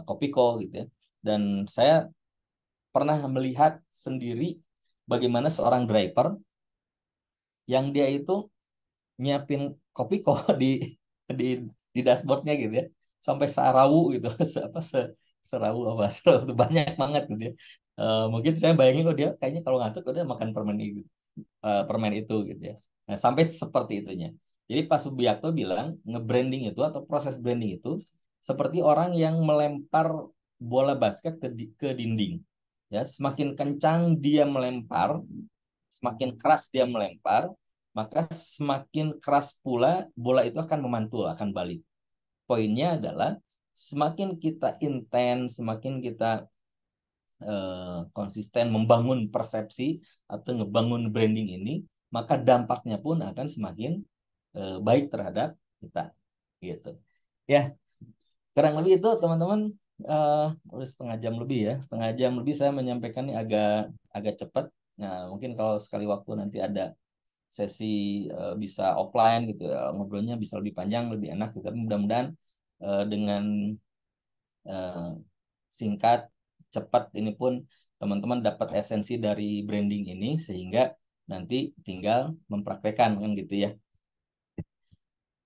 Kopiko gitu ya. Dan saya pernah melihat sendiri bagaimana seorang driver yang dia itu nyiapin Kopiko di di di dashboardnya gitu ya sampai sarawu gitu apa serawu apa serawu itu banyak banget gitu ya. Mungkin saya bayangin kok dia kayaknya kalau ngantuk udah makan permen itu gitu ya. Nah, sampai seperti itunya. Jadi Pak Subiakto bilang nge-branding itu atau proses branding itu seperti orang yang melempar bola basket ke dinding. Ya, semakin kencang dia melempar, semakin keras dia melempar, maka semakin keras pula bola itu akan memantul, akan balik. Poinnya adalah semakin kita intens, semakin kita konsisten membangun persepsi atau ngebangun branding ini, maka dampaknya pun akan semakin baik terhadap kita, gitu. Ya, kurang lebih itu teman-teman. Udah setengah jam lebih ya, setengah jam lebih saya menyampaikan ini agak agak cepat. Nah, mungkin kalau sekali waktu nanti ada sesi bisa offline gitu ya, ngobrolnya bisa lebih panjang, lebih enak. Gitu. Tapi mudah-mudahan dengan singkat, cepat ini pun teman-teman dapat esensi dari branding ini sehingga nanti tinggal mempraktekkan kan gitu ya.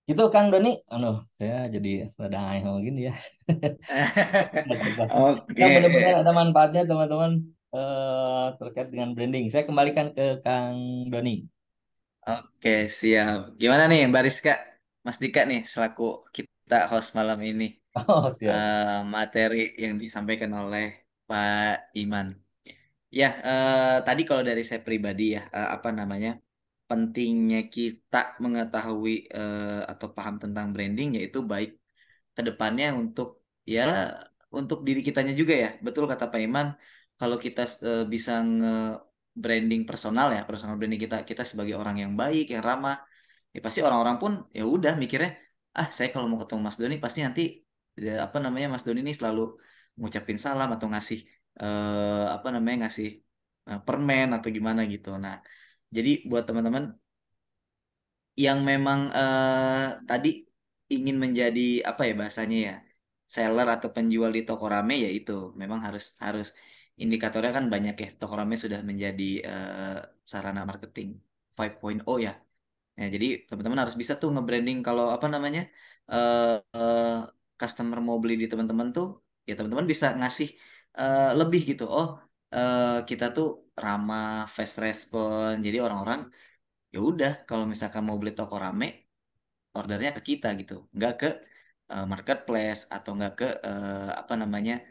Itu Kang Doni, saya jadi rada ngayal gini ya. Oke. Ya benar-benar ada manfaatnya teman-teman terkait dengan branding. Saya kembalikan ke Kang Doni. Oke, siap. Gimana nih, Mbak Rizka? Mas Dika nih, selaku kita host malam ini. Oh siap. Materi yang disampaikan oleh Pak Iman. Ya, tadi kalau dari saya pribadi ya, apa namanya, pentingnya kita mengetahui atau paham tentang branding, yaitu baik ke depannya untuk ya untuk diri kitanya juga ya. Betul kata Pak Iman, kalau kita bisa nge-branding personal ya, personal branding kita sebagai orang yang baik, yang ramah, ya pasti orang-orang pun ya udah mikirnya, ah saya kalau mau ketemu Mas Doni pasti nanti ya, apa namanya Mas Doni ini selalu ngucapin salam atau ngasih apa namanya ngasih permen atau gimana gitu. Nah, jadi buat teman-teman yang memang tadi ingin menjadi apa ya bahasanya ya seller atau penjual di toko rame ya itu memang harus harus indikatornya kan banyak ya toko rame sudah menjadi sarana marketing 5.0 ya. Ya, jadi teman-teman harus bisa tuh nge-branding kalau apa namanya eh eh, customer mau beli di teman-teman tuh ya teman-teman bisa ngasih lebih gitu. Oh, kita tuh ramah, fast respon. Jadi orang-orang ya udah kalau misalkan mau beli toko rame ordernya ke kita gitu nggak ke marketplace atau nggak ke apa namanya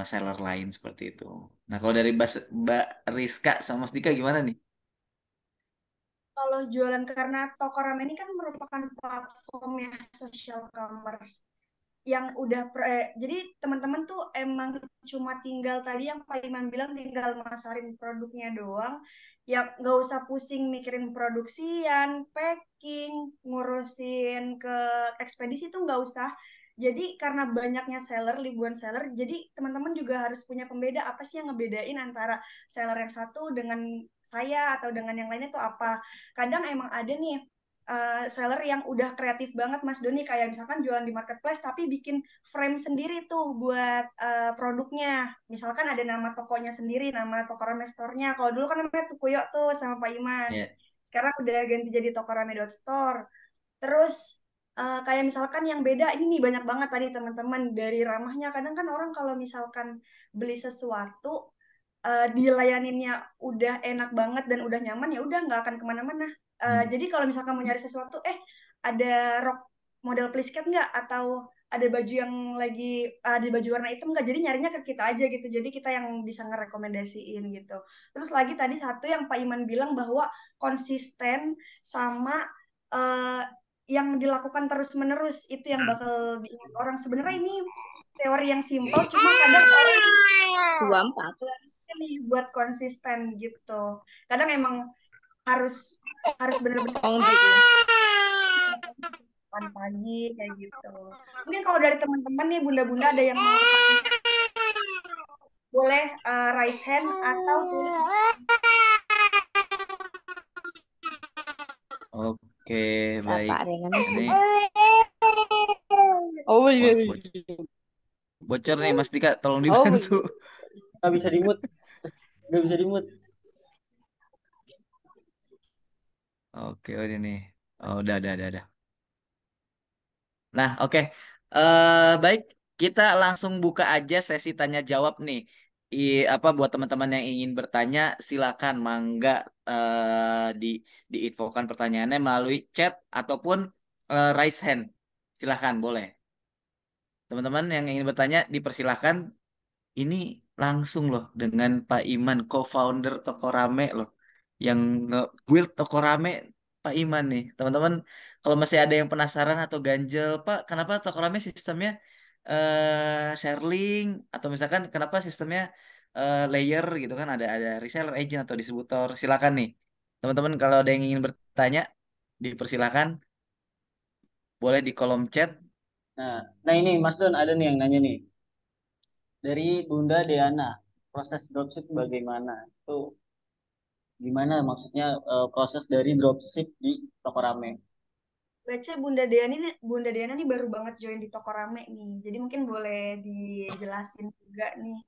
seller lain seperti itu. Nah kalau dari Mbak Rizka sama Mas Dika gimana nih? Kalau jualan karena toko ramen ini kan merupakan platform ya social commerce yang udah jadi teman-teman tuh emang cuma tinggal tadi yang Pak Iman bilang tinggal masarin produknya doang ya nggak usah pusing mikirin produksian, packing, ngurusin ke ekspedisi tuh nggak usah. Jadi karena banyaknya seller, ribuan seller, jadi teman-teman juga harus punya pembeda apa sih yang ngebedain antara seller yang satu dengan saya atau dengan yang lainnya tuh apa. Kadang emang ada nih seller yang udah kreatif banget Mas Doni kayak misalkan jualan di marketplace tapi bikin frame sendiri tuh buat produknya. Misalkan ada nama tokonya sendiri, nama toko rame store-nya. Kalau dulu kan namanya Tukuyo tuh sama Pak Iman. Ya. Sekarang udah ganti jadi tokorame.store. Terus kayak misalkan yang beda ini nih banyak banget tadi teman-teman dari ramahnya. Kadang kan orang kalau misalkan beli sesuatu dilayaninnya udah enak banget dan udah nyaman, ya udah nggak akan kemana-mana. Jadi kalau misalkan mau nyari sesuatu, ada rok model plisket nggak, atau ada baju yang lagi ada baju warna hitam nggak, jadi nyarinya ke kita aja gitu, jadi kita yang bisa ngerekomendasiin gitu. Terus lagi tadi satu yang Pak Iman bilang bahwa konsisten sama eh, yang dilakukan terus-menerus itu yang bakal diingat orang. Sebenarnya ini teori yang simpel, cuma kadang orang 24. nih buat konsisten gitu. Kadang emang harus harus bener-bener Oh gitu. pagi kayak gitu. Mungkin kalau dari teman-teman nih bunda-bunda ada yang mau tanya, boleh raise hand atau tulis. Oke, baik. Siapa ada yang Ini Oh iya. wah, bocor nih Mas Dika, tolong Oh dibantu. Nggak bisa dimut, nggak bisa dimut. Oke, oh ini. Oh, udah. Nah, oke. Baik, kita langsung buka aja sesi tanya jawab nih. Apa buat teman-teman yang ingin bertanya, silakan mangga di diinfokan pertanyaannya melalui chat ataupun raise hand. Silakan, boleh. Teman-teman yang ingin bertanya, dipersilahkan. Ini langsung loh dengan Pak Iman, co-founder Toko Rame loh, yang nge-build Toko Rame, Pak Iman nih. Teman-teman, kalau masih ada yang penasaran atau ganjel, Pak, kenapa Toko Rame sistemnya share link, atau misalkan kenapa sistemnya layer gitu kan, ada reseller, agent atau distributor. Silakan nih. Teman-teman kalau ada yang ingin bertanya, dipersilakan, boleh di kolom chat. Nah ini Mas Don ada nih yang nanya nih dari Bunda Deana, proses dropship bagaimana? Itu gimana maksudnya proses dari dropship di toko rame? Baca Bunda Diana nih baru banget join di Toko Rame nih. Jadi mungkin boleh dijelasin juga nih.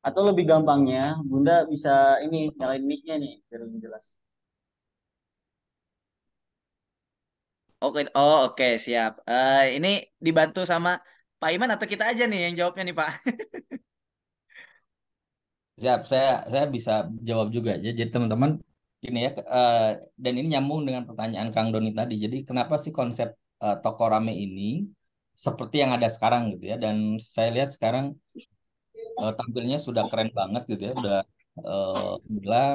Atau lebih gampangnya, Bunda bisa ini nyalain mic-nya nih biar lebih jelas. Oke, oh oke siap. Ini dibantu sama Pak Iman atau kita aja nih yang jawabnya nih Pak? Siap, saya bisa jawab juga ya. Jadi teman-teman ini ya, dan ini nyambung dengan pertanyaan Kang Doni tadi. Jadi kenapa sih konsep toko rame ini seperti yang ada sekarang gitu ya? Dan saya lihat sekarang tampilnya sudah keren banget gitu ya. Udah alhamdulillah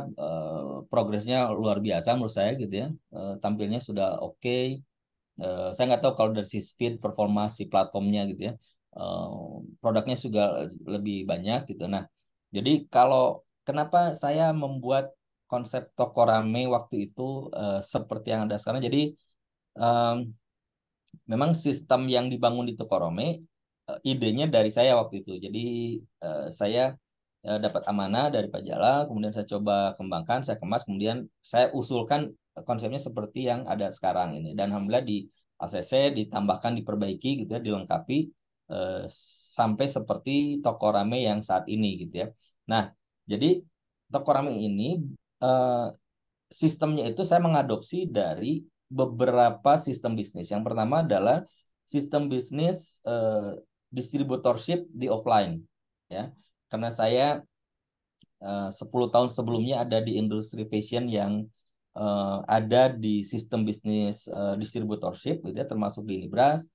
progresnya luar biasa menurut saya gitu ya. Tampilnya sudah oke. Saya nggak tahu kalau dari si speed performa si platformnya gitu ya. Eh, Produknya juga lebih banyak gitu. Nah, jadi kalau kenapa saya membuat konsep toko rame waktu itu seperti yang ada sekarang. Jadi em, memang sistem yang dibangun di toko rame idenya dari saya waktu itu. Jadi saya dapat amanah dari Pak Jala, kemudian saya coba kembangkan, saya kemas, kemudian saya usulkan konsepnya seperti yang ada sekarang ini. Dan alhamdulillah di ACC ditambahkan, diperbaiki gitu ya, dilengkapi sampai seperti toko rame yang saat ini gitu ya. Nah, jadi toko rame ini eh, sistemnya itu saya mengadopsi dari beberapa sistem bisnis. Yang pertama adalah sistem bisnis distributorship di offline ya. Karena saya 10 tahun sebelumnya ada di industri fashion yang ada di sistem bisnis distributorship gitu ya, termasuk di Nibras.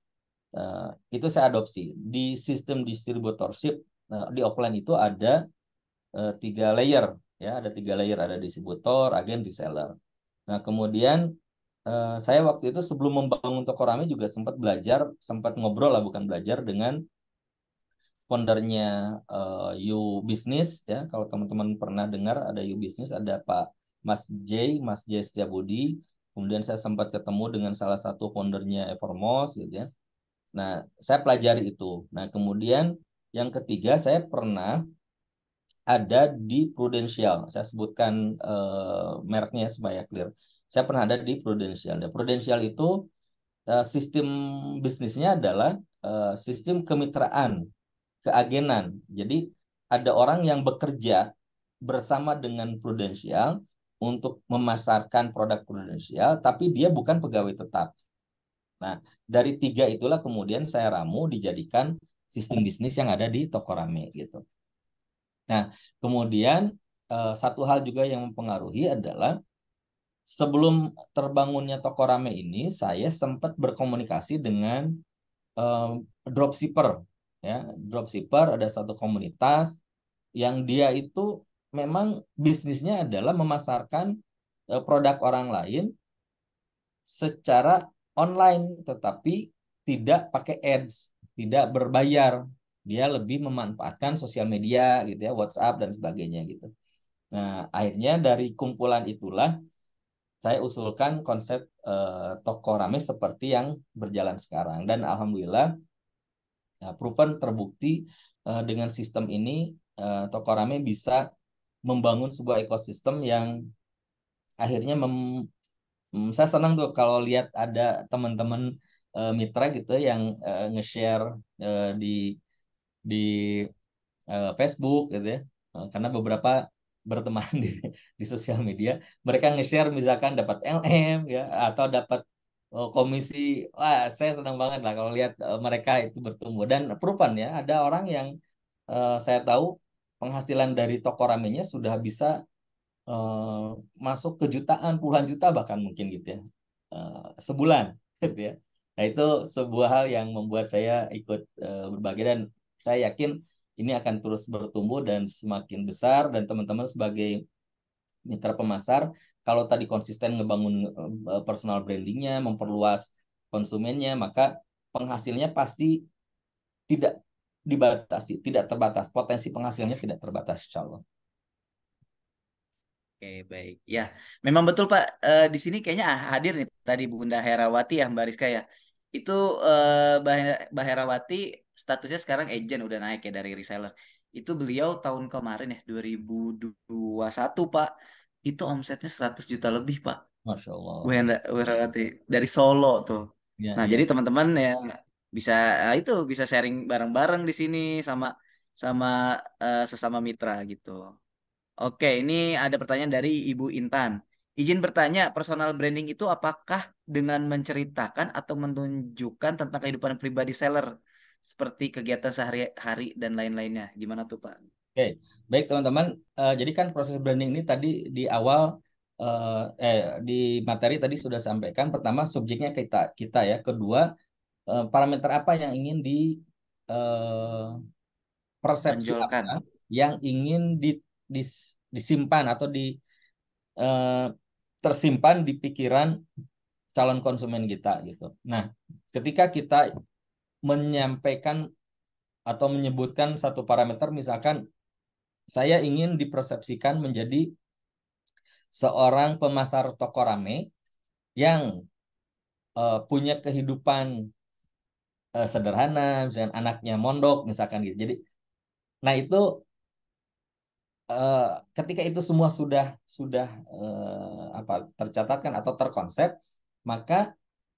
Itu saya adopsi. Di sistem distributorship di offline itu ada 3 layer ya, ada 3 layer, ada distributor, agen, reseller. Nah, kemudian saya waktu itu sebelum membangun toko rame juga sempat belajar, sempat ngobrol lah, bukan belajar, dengan foundernya You Business ya. Kalau teman-teman pernah dengar ada You Business, ada Mas J Setiabudi. Kemudian saya sempat ketemu dengan salah satu foundernya Evermos gitu ya. Nah, saya pelajari itu. Nah, kemudian yang ketiga saya pernah ada di Prudential. Saya sebutkan mereknya supaya clear. Saya pernah ada di Prudential. Dan Prudential itu sistem bisnisnya adalah sistem kemitraan, keagenan. Jadi ada orang yang bekerja bersama dengan Prudential untuk memasarkan produk Prudential, tapi dia bukan pegawai tetap. Nah, dari 3 itulah kemudian saya ramu dijadikan sistem bisnis yang ada di toko rame gitu. Nah, kemudian satu hal juga yang mempengaruhi adalah sebelum terbangunnya toko rame ini, saya sempat berkomunikasi dengan dropshipper. Ya, dropshipper ada satu komunitas yang dia itu memang bisnisnya adalah memasarkan produk orang lain secara online, tetapi tidak pakai ads, tidak berbayar. Dia lebih memanfaatkan sosial media gitu ya, WhatsApp dan sebagainya gitu. Nah, akhirnya dari kumpulan itulah saya usulkan konsep toko rame seperti yang berjalan sekarang. Dan alhamdulillah proven terbukti dengan sistem ini toko rame bisa membangun sebuah ekosistem yang akhirnya saya senang tuh kalau lihat ada teman-teman mitra gitu yang nge-share di di Facebook gitu ya. Karena beberapa berteman di sosial media, mereka nge-share misalkan dapat LM ya atau dapat komisi. Wah, saya senang banget lah kalau lihat mereka itu bertumbuh dan perupan ya. Ada orang yang saya tahu penghasilan dari toko ramenya sudah bisa eh, masuk ke jutaan, puluhan juta bahkan mungkin gitu ya. Sebulan gitu ya. Nah, itu sebuah hal yang membuat saya ikut berbagi dan saya yakin ini akan terus bertumbuh dan semakin besar dan teman-teman sebagai mitra pemasar kalau tadi konsisten ngebangun personal brandingnya, memperluas konsumennya, maka penghasilnya pasti tidak dibatasi, tidak terbatas. Potensi penghasilnya tidak terbatas, insya Allah. Oke, baik. Ya, memang betul Pak. Di sini kayaknya hadir nih tadi Bunda Herawati ya, Mbak Rizka ya. Itu Mbak Herawati statusnya sekarang agent udah naik ya dari reseller. Itu beliau tahun kemarin ya 2021 Pak. Itu omsetnya 100 juta lebih Pak. Masya Allah. Bu Herawati dari Solo tuh. Ya, Nah, ya. jadi teman-teman ya bisa itu bisa sharing bareng-bareng di sini sama sama sesama mitra gitu. Oke, ini ada pertanyaan dari Ibu Intan. Izin bertanya, personal branding itu apakah dengan menceritakan atau menunjukkan tentang kehidupan pribadi seller, seperti kegiatan sehari-hari dan lain-lainnya? Gimana tuh, Pak? Oke, baik teman-teman. Jadi kan proses branding ini tadi di awal di materi tadi sudah sampaikan. Pertama subjeknya kita kita ya. Kedua parameter apa yang ingin di eh, persepsi apa Tonjolkan. yang ingin disimpan atau eh, tersimpan di pikiran calon konsumen kita gitu. Nah, ketika kita menyampaikan atau menyebutkan satu parameter, misalkan saya ingin dipersepsikan menjadi seorang pemasar toko rame yang punya kehidupan sederhana, misalkan anaknya mondok, misalkan gitu. Jadi, nah itu eh, ketika itu semua sudah apa tercatatkan atau terkonsep, maka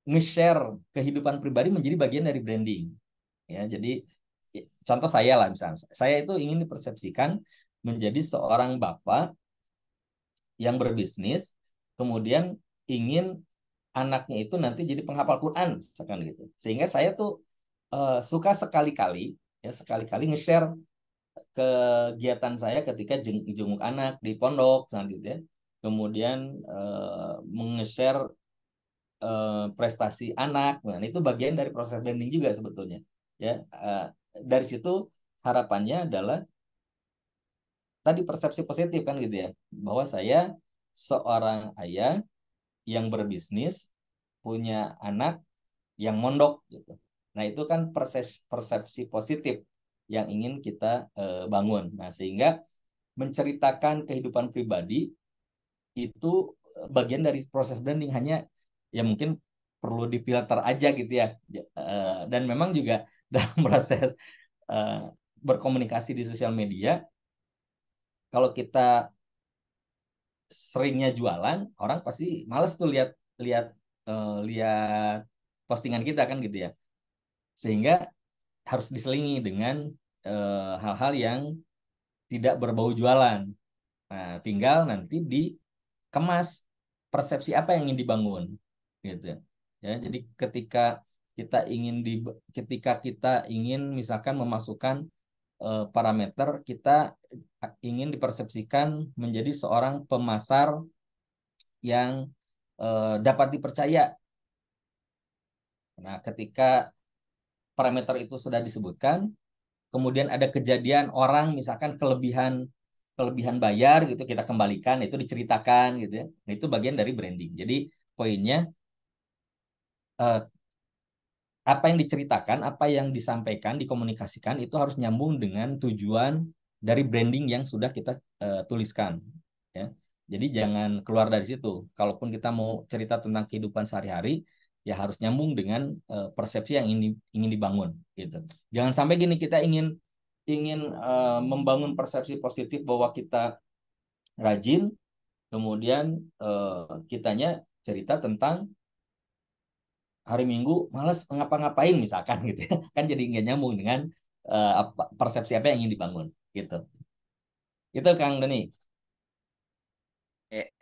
nge-share kehidupan pribadi menjadi bagian dari branding. Ya, jadi contoh saya lah misalnya, saya itu ingin dipersepsikan menjadi seorang bapak yang berbisnis, kemudian ingin anaknya itu nanti jadi penghafal Quran, misalkan gitu. Sehingga saya tuh suka sekali-kali, ya sekali-kali nge-share kegiatan saya ketika jenguk anak di pondok, misalkan gitu ya. Kemudian nge-share prestasi anak, nah itu bagian dari proses branding juga sebetulnya. Ya, dari situ harapannya adalah tadi persepsi positif kan gitu ya, bahwa saya seorang ayah yang berbisnis, punya anak yang mondok gitu. Nah, itu kan persepsi positif yang ingin kita bangun. Nah, sehingga menceritakan kehidupan pribadi itu bagian dari proses branding, hanya ya mungkin perlu difilter aja gitu ya. Dan memang juga dalam proses eh, berkomunikasi di sosial media, kalau kita seringnya jualan, orang pasti males tuh lihat lihat lihat postingan kita kan gitu ya. Sehingga harus diselingi dengan hal-hal yang tidak berbau jualan. Nah, tinggal nanti dikemas persepsi apa yang ingin dibangun, gitu ya. Ya, jadi ketika kita ingin misalkan memasukkan parameter kita ingin dipersepsikan menjadi seorang pemasar yang dapat dipercaya. Nah, ketika parameter itu sudah disebutkan, kemudian ada kejadian orang misalkan kelebihan bayar gitu kita kembalikan, itu diceritakan gitu ya. Nah, itu bagian dari branding. Jadi poinnya apa yang diceritakan, apa yang disampaikan, dikomunikasikan itu harus nyambung dengan tujuan dari branding yang sudah kita tuliskan. Ya. Jadi jangan keluar dari situ. Kalaupun kita mau cerita tentang kehidupan sehari-hari, ya harus nyambung dengan persepsi yang ingin dibangun. Gitu. Jangan sampai gini kita ingin membangun persepsi positif bahwa kita rajin, kemudian kitanya cerita tentang hari Minggu malas ngapa-ngapain misalkan gitu ya. Kan jadi nggak nyambung dengan persepsi apa yang ingin dibangun gitu. Itu Kang Doni. Eh,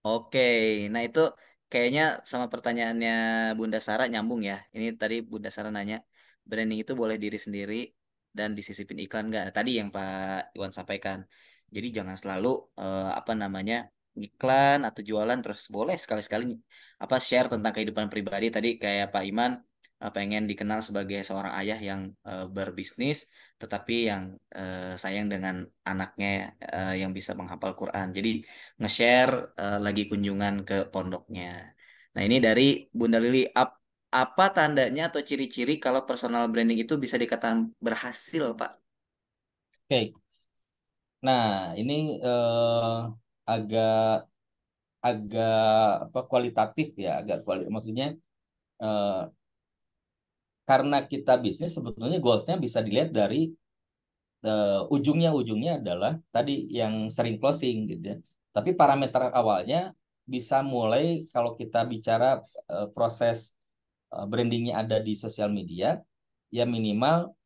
Oke, nah itu kayaknya sama pertanyaannya Bunda Sarah nyambung ya. Ini tadi Bunda Sarah nanya, branding itu boleh diri sendiri dan disisipin iklan nggak? Nah, tadi yang Pak Iwan sampaikan. Jadi jangan selalu apa namanya iklan atau jualan terus boleh sekali-sekali apa share tentang kehidupan pribadi. Tadi kayak Pak Iman pengen dikenal sebagai seorang ayah yang berbisnis, tetapi yang sayang dengan anaknya yang bisa menghafal Quran. Jadi nge-share lagi kunjungan ke pondoknya. Nah, ini dari Bunda Lili, apa tandanya atau ciri-ciri kalau personal branding itu bisa dikatakan berhasil, Pak? Oke. Nah, ini agak agak apa kualitatif ya, maksudnya eh, karena kita bisnis sebetulnya goalsnya bisa dilihat dari ujungnya adalah tadi yang sering closing gitu ya. Tapi parameter awalnya bisa mulai kalau kita bicara proses brandingnya ada di sosial media, ya minimal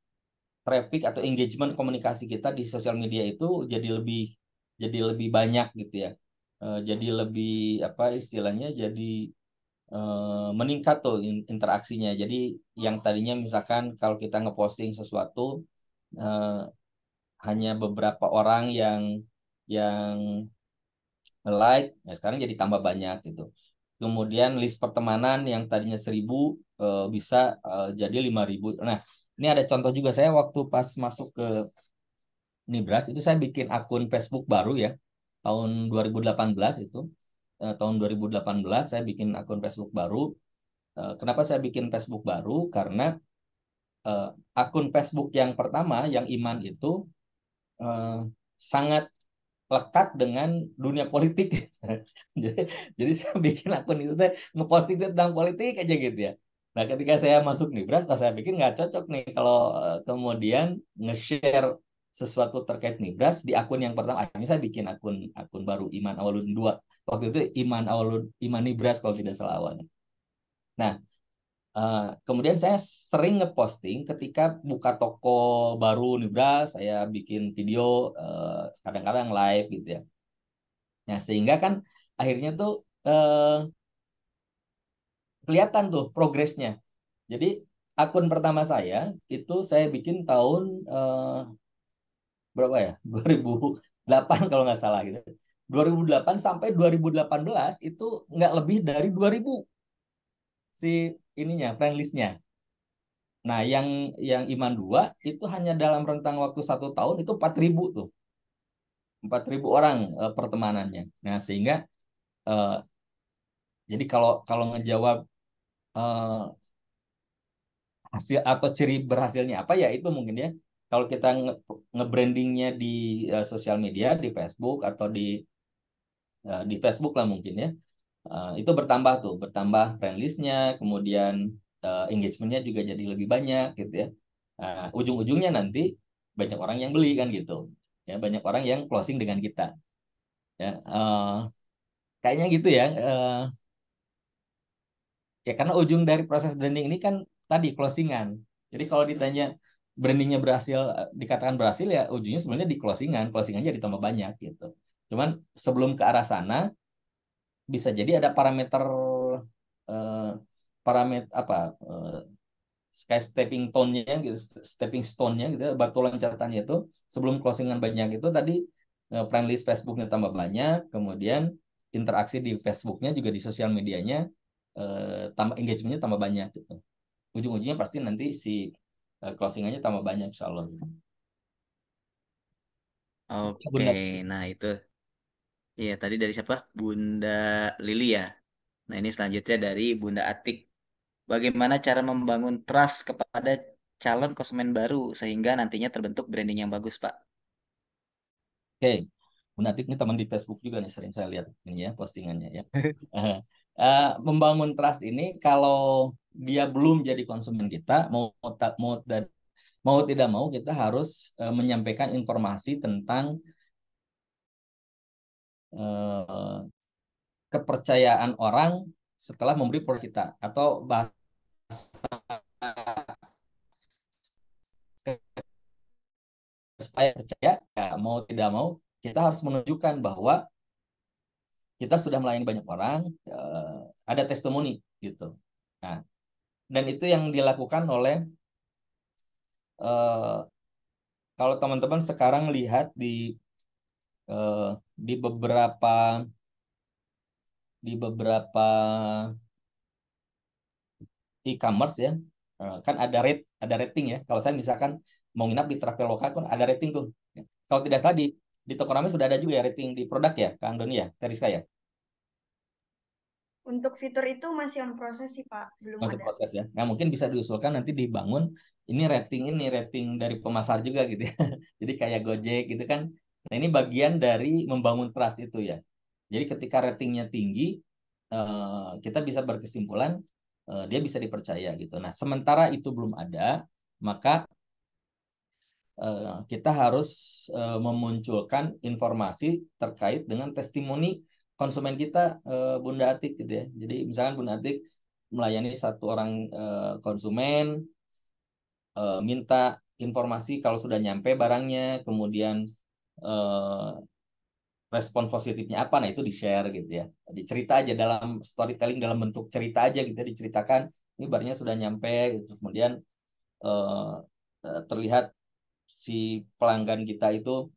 traffic atau engagement komunikasi kita di sosial media itu jadi lebih banyak gitu ya. Jadi lebih apa istilahnya jadi meningkat tuh interaksinya. Jadi yang tadinya misalkan kalau kita ngeposting sesuatu eh, hanya beberapa orang yang like, ya sekarang jadi tambah banyak gitu. Kemudian list pertemanan yang tadinya 1.000 bisa jadi 5.000. Nah, ini ada contoh juga saya waktu pas masuk ke Nibras itu saya bikin akun Facebook baru ya tahun 2018 itu. Tahun 2018 saya bikin akun Facebook baru. Kenapa saya bikin Facebook baru? Karena eh, akun Facebook yang pertama yang Iman itu eh, sangat lekat dengan dunia politik. jadi, jadi saya bikin akun itu teh ngeposting tentang politik aja gitu ya. Nah, ketika saya masuk Nibras, pas saya pikir nggak cocok nih kalau kemudian nge-share sesuatu terkait Nibras di akun yang pertama. Akhirnya saya bikin akun akun baru Iman Awaludin 2. Waktu itu Iman Nibras kalau tidak salah awalnya. Nah, kemudian saya sering ngeposting ketika buka toko baru Nibras, saya bikin video, kadang-kadang live gitu ya. Nah, sehingga kan akhirnya tuh kelihatan tuh progresnya. Jadi akun pertama saya itu saya bikin tahun berapa ya? 2008 kalau nggak salah gitu. 2008 sampai 2018 itu nggak lebih dari 2.000 si ininya, friend listnya. Nah, yang Iman 2 itu hanya dalam rentang waktu 1 tahun itu 4.000 tuh. 4.000 orang pertemanannya. Nah, sehingga eh, jadi kalau kalau ngejawab eh, hasil atau ciri berhasilnya apa ya itu mungkin ya kalau kita nge-brandingnya di sosial media di Facebook atau di Facebook lah mungkin ya. Itu bertambah tuh bertambah friend list-nya kemudian engagement-nya juga jadi lebih banyak gitu ya. Ujung-ujungnya nanti banyak orang yang beli kan gitu ya banyak orang yang closing dengan kita ya. Kayaknya gitu ya. Ya karena ujung dari proses branding ini kan tadi closingan. Jadi kalau ditanya brandingnya berhasil, dikatakan berhasil ya ujungnya sebenarnya di closingan, closingannya ditambah banyak gitu. Cuman sebelum ke arah sana bisa jadi ada parameter apa kayak stepping stone-nya gitu, stepping stone-nya gitu, batu loncatannya itu sebelum closingan banyak itu tadi friend list Facebooknya tambah banyak, kemudian interaksi di Facebooknya juga di sosial medianya tambah engagementnya tambah banyak gitu. Ujung-ujungnya pasti nanti si closingannya tambah banyak insya Allah. Oke, Bunda. nah itu. Iya, tadi dari siapa? Bunda Lili ya. Nah, ini selanjutnya dari Bunda Atik. Bagaimana cara membangun trust kepada calon konsumen baru sehingga nantinya terbentuk branding yang bagus, Pak? Oke, Bunda Atik ini teman di Facebook juga nih, sering saya lihat ini ya postingannya ya. Membangun trust ini kalau dia belum jadi konsumen kita, mau tidak mau kita harus menyampaikan informasi tentang eh, kepercayaan orang setelah membeli produk kita, atau bahasa supaya percaya, ya mau tidak mau kita harus menunjukkan bahwa kita sudah melayani banyak orang, ada testimoni gitu. Nah, dan itu yang dilakukan oleh eh, kalau teman-teman sekarang lihat di beberapa e-commerce ya, kan ada rating ya. Kalau saya misalkan mau nginap di Traveloka kan ada rating tuh. Kalau tidak salah di Tokopedia sudah ada juga ya rating di produk ya, Kang Doni ya, Teriska ya. Untuk fitur itu masih on proses sih Pak, belum Masuk ada. proses ya. Nah, mungkin bisa diusulkan nanti dibangun ini rating dari pemasar juga gitu ya. Jadi kayak Gojek gitu kan. Nah, ini bagian dari membangun trust itu ya. Jadi ketika ratingnya tinggi, kita bisa berkesimpulan dia bisa dipercaya gitu. Nah, sementara itu belum ada, maka kita harus memunculkan informasi terkait dengan testimoni konsumen kita, Bunda Atik gitu ya. Jadi misalkan Bunda Atik melayani satu orang konsumen, minta informasi kalau sudah nyampe barangnya, kemudian eh, respon positifnya apa, nah itu di-share gitu ya. Dicerita aja dalam storytelling, dalam bentuk cerita aja gitu ya, diceritakan ini barangnya sudah nyampe gitu. Kemudian eh, terlihat si pelanggan kita itu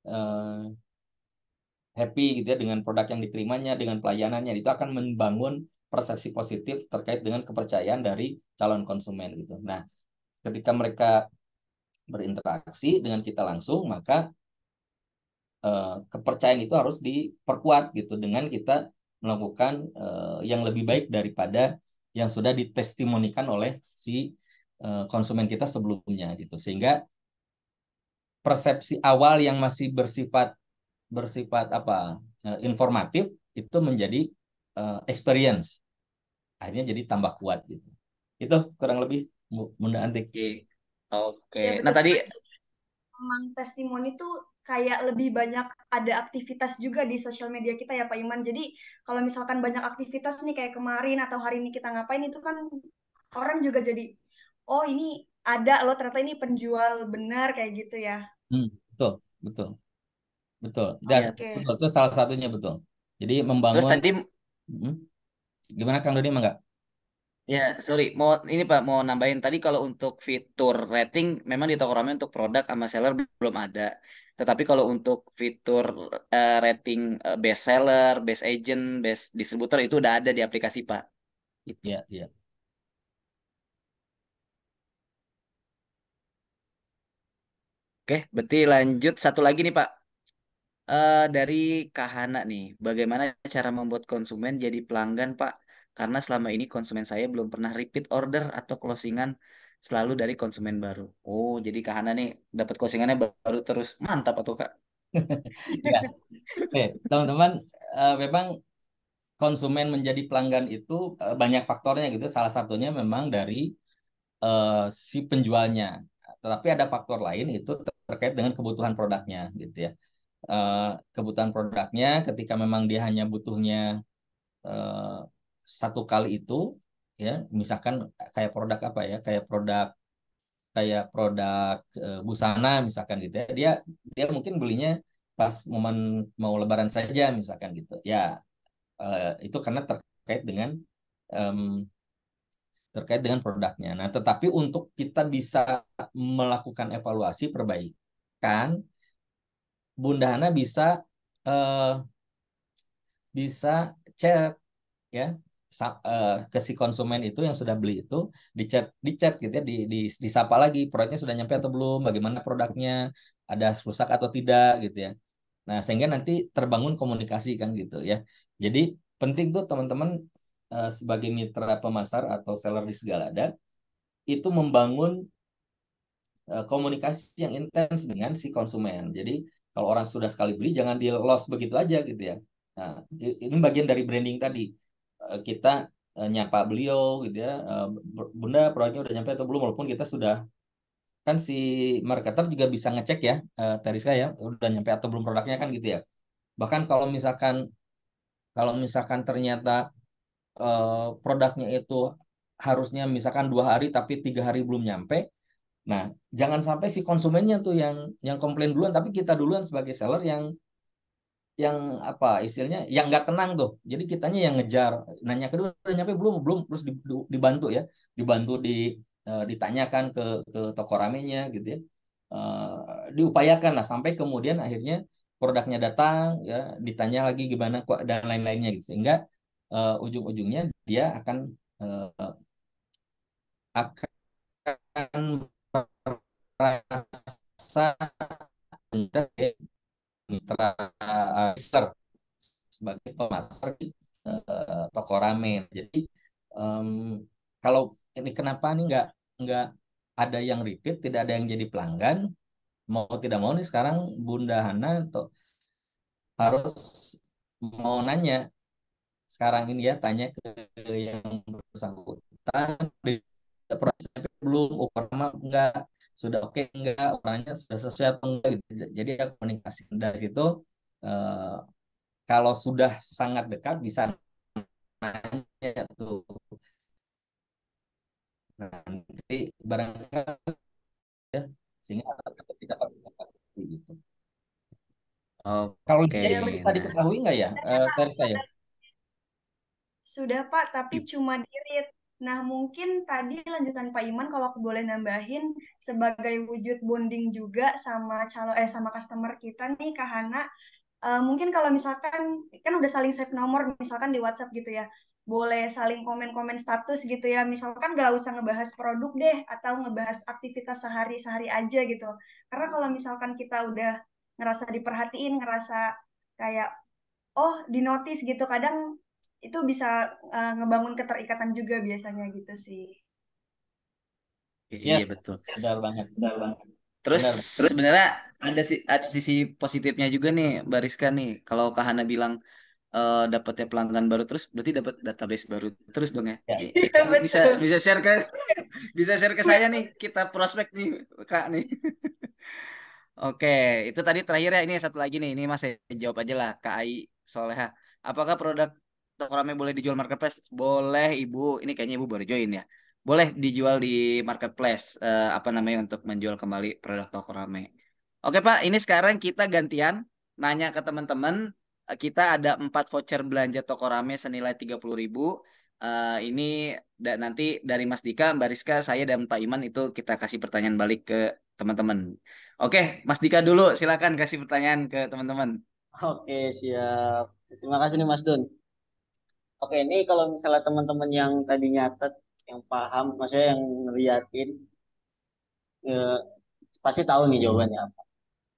eh, happy gitu ya dengan produk yang diterimanya, dengan pelayanannya. Itu akan membangun persepsi positif terkait dengan kepercayaan dari calon konsumen gitu. Nah, ketika mereka berinteraksi dengan kita langsung, maka kepercayaan itu harus diperkuat gitu dengan kita melakukan yang lebih baik daripada yang sudah ditestimonikan oleh si konsumen kita sebelumnya gitu. Sehingga persepsi awal yang masih bersifat apa informatif itu menjadi experience, akhirnya jadi tambah kuat gitu. Itu kurang lebih Bunda Antik. Oke. Oke. Ya Nah, betul tadi Pak, memang testimoni tuh kayak lebih banyak ada aktivitas juga di sosial media kita ya Pak Iman. Jadi kalau misalkan banyak aktivitas nih kayak kemarin atau hari ini kita ngapain itu kan orang juga jadi, oh ini ada loh ternyata ini penjual benar kayak gitu ya. Betul, betul, betul. Dan ya, Oke. betul, itu salah satunya betul. Jadi terus membangun. tadi Hmm, gimana Kang Dodi mangga? ya, sorry, mau ini Pak mau nambahin tadi kalau untuk fitur rating memang di toko Rame untuk produk sama seller belum ada. Tetapi kalau untuk fitur rating best seller, best agent, best distributor itu udah ada di aplikasi Pak. Gitu. Ya, ya. Oke, berarti lanjut satu lagi nih Pak. Dari Kahana nih, bagaimana cara membuat konsumen jadi pelanggan Pak? Karena selama ini konsumen saya belum pernah repeat order atau closingan, selalu dari konsumen baru. Oh, jadi Kahana nih dapat closingannya baru terus. Mantap atau Kak? Ya. Oke, teman-teman, memang konsumen menjadi pelanggan itu banyak faktornya gitu. Salah satunya memang dari si penjualnya. Tetapi ada faktor lain itu terkait dengan kebutuhan produknya gitu ya. Eh, Kebutuhan produknya ketika memang dia hanya butuhnya eh, satu kali itu ya, misalkan kayak produk apa ya, kayak produk busana misalkan gitu ya, dia dia mungkin belinya pas momen mau lebaran saja misalkan gitu ya. Itu karena terkait dengan em, terkait dengan produknya. Nah, tetapi untuk kita bisa melakukan evaluasi perbaikan, Bunda Hana eh, bisa chat ya ke si konsumen itu yang sudah beli itu, di chat gitu ya, disapa lagi produknya sudah nyampe atau belum, bagaimana produknya, ada rusak atau tidak gitu ya. Nah, sehingga nanti terbangun komunikasi kan gitu ya. Jadi penting tuh teman-teman sebagai mitra pemasar atau seller di Segalada itu membangun komunikasi yang intens dengan si konsumen. Jadi kalau orang sudah sekali beli jangan di loss begitu aja gitu ya. Nah, ini bagian dari branding tadi. Kita nyapa beliau gitu ya. Bunda, produknya udah nyampe atau belum, walaupun kita sudah, kan si marketer juga bisa ngecek ya, Teriska ya, udah nyampe atau belum produknya kan gitu ya. Bahkan kalau misalkan ternyata produknya itu harusnya misalkan 2 hari tapi 3 hari belum nyampe. Nah, jangan sampai si konsumennya tuh yang komplain duluan, tapi kita duluan sebagai seller yang apa istilahnya, yang nggak tenang tuh. Jadi kitanya yang ngejar, nanya kedua udah nyampe belum, belum, terus dibantu ya, dibantu ditanyakan ke toko ramenya gitu ya. Diupayakan lah sampai kemudian akhirnya produknya datang ya, ditanya lagi gimana kok dan lain-lainnya gitu, sehingga ujung-ujungnya dia akan merasa mitra sebagai pemasar di toko ramen. Jadi em, kalau ini kenapa nih nggak ada yang repeat, tidak ada yang jadi pelanggan, mau tidak mau nih sekarang Bunda Hana tuh harus mau nanya sekarang ini ya, tanya ke yang bersangkutan, prosesnya belum, ukurannya enggak, sudah oke enggak, ukurannya sudah sesuai atau enggak gitu. Jadi ya komunikasi dari situ, eh, kalau sudah sangat dekat bisa nanya tuh, nanti barangkali ya, sehingga kita gitu. Kalau Oke, listnya Sudah itu bisa nah. diketahui nggak ya, Teresa saya? Sudah Pak, tapi cuma di-read. Nah, mungkin tadi lanjutan Pak Iman kalau aku boleh nambahin sebagai wujud bonding juga sama sama customer kita nih Kak Hana. Mungkin kalau misalkan kan udah saling save nomor misalkan di WhatsApp gitu ya. Boleh saling komen-komen status gitu ya. Misalkan nggak usah ngebahas produk deh atau ngebahas aktivitas sehari-sehari aja gitu. Karena kalau misalkan kita udah ngerasa diperhatiin, ngerasa kayak oh di notice gitu kadang itu bisa ngebangun keterikatan juga biasanya gitu sih. Iya Yes, betul. benar banget, benar banget, Terus benar. sebenarnya ada sisi positifnya juga nih, Bariska nih. Kalau Kak Hana bilang dapatnya pelanggan baru terus, berarti dapat database baru terus dong ya. Ya. Iya Bisa betul. bisa share ke bisa share ke saya nih, kita prospek nih Kak nih. Oke, itu tadi terakhir ya. Ini satu lagi nih. Ini Mas saya jawab aja lah, Kak Ai Soleha. Apakah produk toko rame boleh dijual marketplace? Boleh, Ibu. Ini kayaknya Ibu baru join ya. Boleh dijual di marketplace. Apa namanya untuk menjual kembali produk toko rame. Oke, Pak. Ini sekarang kita gantian nanya ke teman-teman. Kita ada 4 voucher belanja toko rame senilai 30.000. Ini nanti dari Mas Dika, Mbak Rizka, saya dan Pak Iman itu kita kasih pertanyaan balik ke teman-teman. Oke, Mas Dika dulu, silakan kasih pertanyaan ke teman-teman. Oke, siap. Terima kasih nih Mas Dun. Oke, ini kalau misalnya teman-teman yang tadi nyatet, yang paham, maksudnya yang ngeliatin, eh, pasti tahu nih jawabannya apa.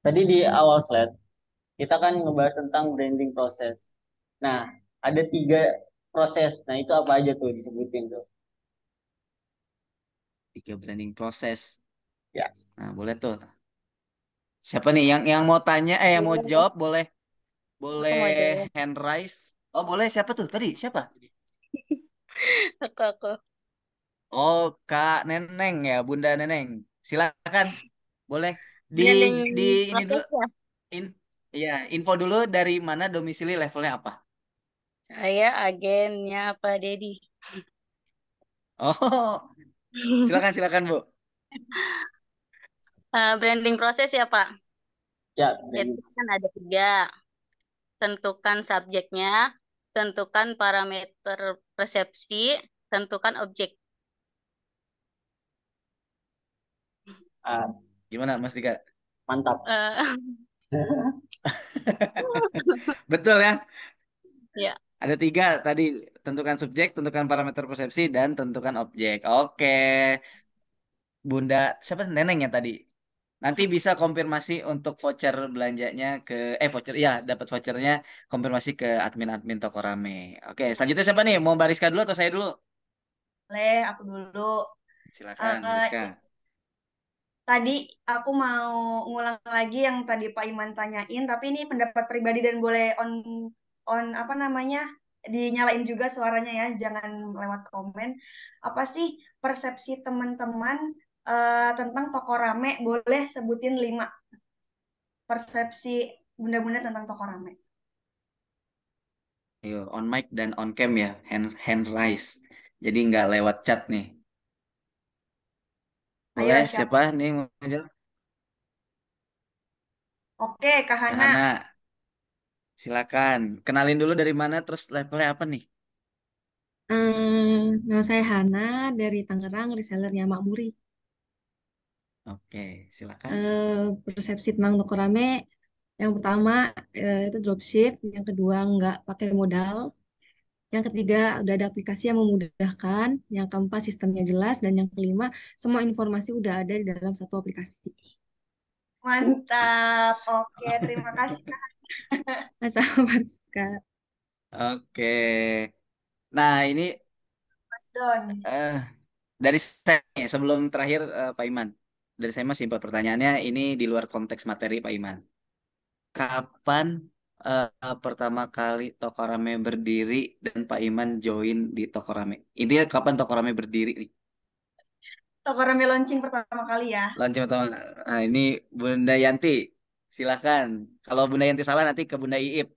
Tadi di awal slide, kita kan ngebahas tentang branding proses. Nah, ada 3 proses. Nah, itu apa aja tuh disebutin tuh? 3 branding proses. Yes. Nah, boleh tuh. Siapa nih yang mau tanya, yang mau jawab boleh Aku boleh mau jawab. hand raise. Oh, boleh siapa tuh tadi? Siapa? Aku. Oh, Kak Neneng ya, Bunda Neneng. Silakan. Boleh di Branding di ini dulu proses ya. in ya, info dulu dari mana domisili levelnya apa? Saya agennya Pak Dedi. Oh, silakan silakan, Bu. Branding proses ya Pak. Ya, Itu branding kan proses. ada 3. Tentukan subjeknya, tentukan parameter persepsi, tentukan objek. Ah, Gimana Mas Dika? mantap. Eh, Betul ya? ya. Ada 3 tadi, tentukan subjek, tentukan parameter persepsi, dan tentukan objek. Oke, Bunda, siapa Neneng ya tadi? Nanti bisa konfirmasi untuk voucher belanjanya ke, voucher, ya dapat vouchernya, konfirmasi ke admin-admin toko rame. Oke, selanjutnya siapa nih? Mau Bariska dulu atau saya dulu? Boleh, aku dulu. Silakan, Eh, Bariska. Tadi aku mau ngulang lagi yang tadi Pak Iman tanyain, tapi ini pendapat pribadi dan boleh on apa namanya dinyalain juga suaranya ya, jangan lewat komen. Apa sih persepsi teman-teman tentang toko rame? Boleh sebutin 5 persepsi bunda-bunda tentang toko rame. Ayo, on mic dan on cam ya, hand raise. Jadi nggak lewat chat nih. Ayo Boleh, siapa? siapa nih mau jawab? Oke, Kak Kak Hana. Hana, silakan. Kenalin dulu dari mana, terus levelnya apa nih? Nama saya Hana dari Tangerang, resellernya Makmuri. Oke, silakan. Persepsi tentang toko rame, yang pertama itu dropship, yang kedua nggak pakai modal, yang ketiga udah ada aplikasi yang memudahkan, yang keempat sistemnya jelas, dan yang kelima semua informasi udah ada di dalam satu aplikasi. Mantap. Is. Oke, terima kasih Kak Sama Kak. Oke. Nah, ini Mas Don. eh dari saya nih, sebelum terakhir Pak Iman. Dari saya masih simpel pertanyaannya, ini di luar konteks materi Pak Iman. Kapan pertama kali Toko Rame berdiri dan Pak Iman join di Toko Rame? Intinya kapan Toko Rame berdiri nih? Toko rame launching pertama kali ya. Launching pertama. Nah, ini Bunda Yanti. Silakan. Kalau Bunda Yanti salah nanti ke Bunda Iip.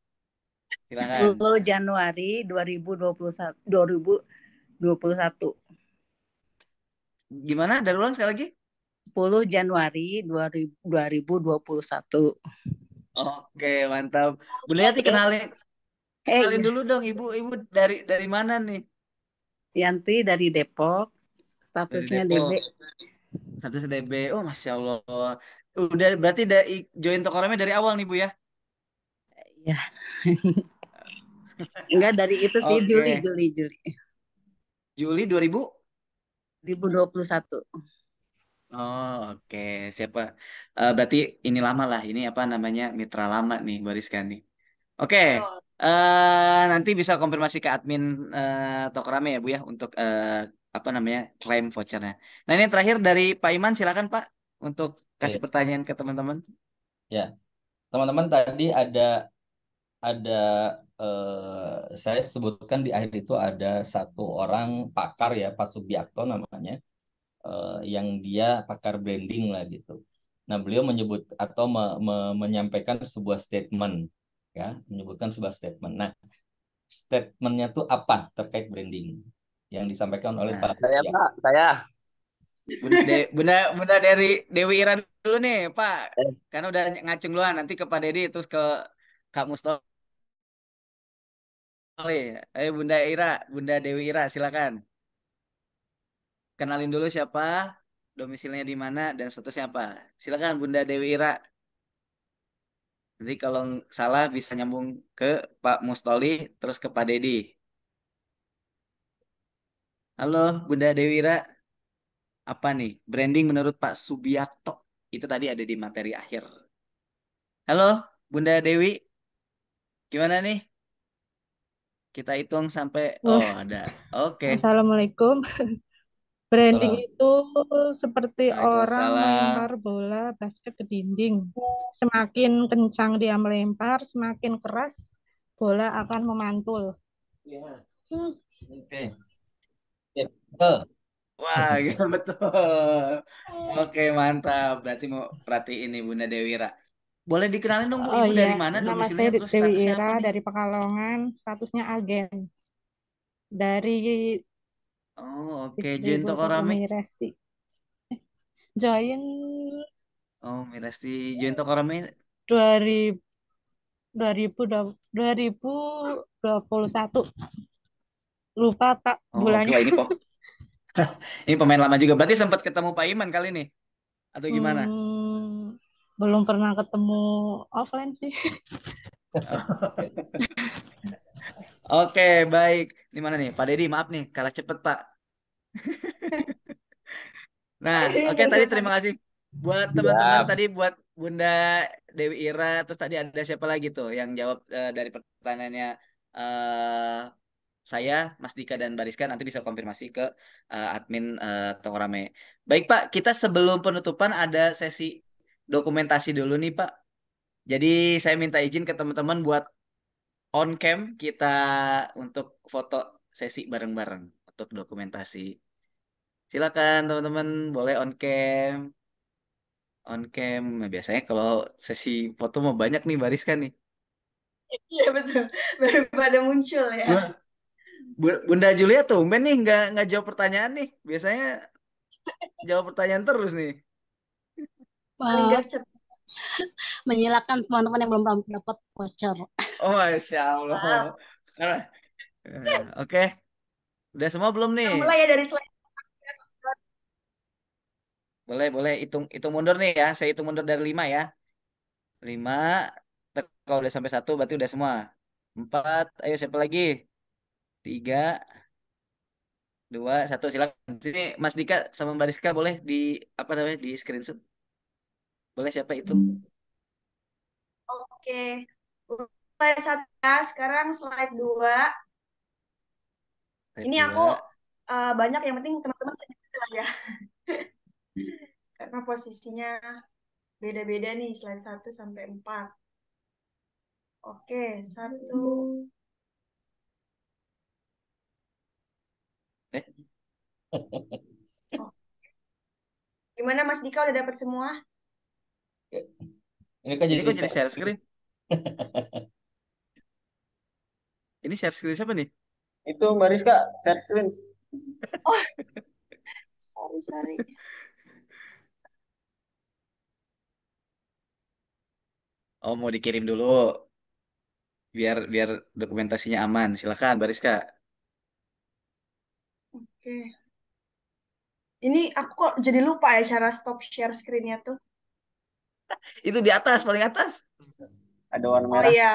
Silakan. 10 Januari 2021. 2021. Gimana? Dari ulang sekali lagi? 10 Januari 2021. Oke, mantap. Bunda Yanti Oke. kenalin kenalin Iya, dulu dong Ibu. Ibu dari mana nih? Yanti dari Depok, Dari statusnya DB. Depok. Satu DB. Oh, Masya Allah. Udah berarti join Toko Rame dari awal nih Bu ya? Ya, enggak dari itu sih Juli, Oke. Juli, Juli Juli 2000. 2021. Oh, oke. Siapa? Berarti ini lama lah. Ini apa namanya? Mitra lama nih, Bariska nih. Oke. Betul. Nanti bisa konfirmasi ke admin Toko Rame ya, Bu ya, untuk apa namanya? Klaim vouchernya. Nah, ini terakhir dari Pak Iman, silakan Pak untuk kasih Oke. pertanyaan ke teman-teman. Ya, teman-teman tadi ada saya sebutkan di akhir itu ada satu orang pakar ya, Pak Subiakto namanya, yang dia pakar branding lah gitu. Nah, beliau menyebut atau menyampaikan sebuah statement, ya, menyebutkan sebuah statement. Nah, statementnya tuh apa terkait branding yang disampaikan oleh Pak Nah, Saya Subiakto? Pak, saya. Bunda dari Dewi Ira dulu nih, Pak. Eh, Karena udah ngacung duluan, nanti ke Pak Dedi, terus ke Kak Mustofa. Bunda Ira, Bunda Dewi Ira, silakan. Kenalin dulu siapa, domisilinya di mana, dan statusnya apa. Silakan Bunda Dewi Ira. Nanti kalau salah bisa nyambung ke Pak Mustoli, terus ke Pak Dedi. Halo, Bunda Dewi Ira. Apa nih? Branding menurut Pak Subiakto. Itu tadi ada di materi akhir. Halo, Bunda Dewi. Gimana nih? Kita hitung sampai... Oh, Wah, ada. Oke. Assalamualaikum. Branding Salam. itu seperti orang Waalaikumsalam. melempar bola basket ke dinding. Semakin kencang dia melempar, semakin keras bola akan memantul. Hmm, Oke. Ya, betul. Wah, ya betul. Oke, mantap. Berarti mau perhatiin nih Bunda Dewi Ira. Boleh dikenalin dong Bu, Oh Ibu iya, dari mana nama saya domisilinya, terus Dewi statusnya Ira apa nih? dari Pekalongan, statusnya agen dari Oh, oke. Join distributor Toko Rame. Umi Resti. Join Oh, Mirasti. Join Toko Rame. 2000 2021. Lupa tak Oh, oke. bulannya. Wah, ini pemain lama juga. Berarti sempat ketemu Pak Iman kali nih. atau gimana? Belum pernah ketemu offline sih. Oke, baik. Di mana nih? Pak Dedi, maaf nih, kalah cepet, Pak. Nah, oke tadi terima kasih buat teman-teman Siap. tadi buat Bunda Dewi Ira, terus tadi ada siapa lagi tuh yang jawab dari pertanyaannya eh saya, Mas Dika dan Bariska nanti bisa konfirmasi ke admin Toko Rame. Baik Pak, kita sebelum penutupan ada sesi dokumentasi dulu nih Pak. Jadi saya minta izin ke teman-teman buat on cam kita untuk foto sesi bareng-bareng untuk dokumentasi. Silakan teman-teman boleh on cam. On cam. Nah, biasanya kalau sesi foto mau banyak nih Bariska nih. Iya betul, baru pada muncul ya. Bunda Julia tuh nih nggak jawab pertanyaan nih. Biasanya jawab pertanyaan terus nih. Paling gercep. Menyilakan teman-teman yang belum dapat voucher. Oh, Masya Allah. Maaf. Oke. Udah semua belum nih? Kita mulai ya dari slide. Boleh, boleh. Hitung mundur nih ya. Saya hitung mundur dari 5 ya. 5. Kalau udah sampai 1 berarti udah semua. 4. Ayo siapa lagi? 3, 2, 1. Silakan. Sini Mas Dika sama Mbak Rizka boleh di apa namanya di screenshot. Boleh siapa itu? Oke. Slide 1 ya, sekarang slide 2. Slide Ini aku 2. banyak yang penting teman-teman senyum lah ya. Karena posisinya beda-beda nih slide 1 sampai 4. Oke, 1. Oh. Gimana Mas Dika udah dapat semua? Ini kan Ini jadi kok jadi share screen? Ini share screen siapa nih? Itu Mbak Rizka, share screen. Oh, sorry. Oh, mau dikirim dulu biar biar dokumentasinya aman. Silakan, Bariska. Oke. Ini aku kok jadi lupa ya cara stop share screen-nya tuh. Itu di atas, paling atas. Ada warna Oh merah. iya.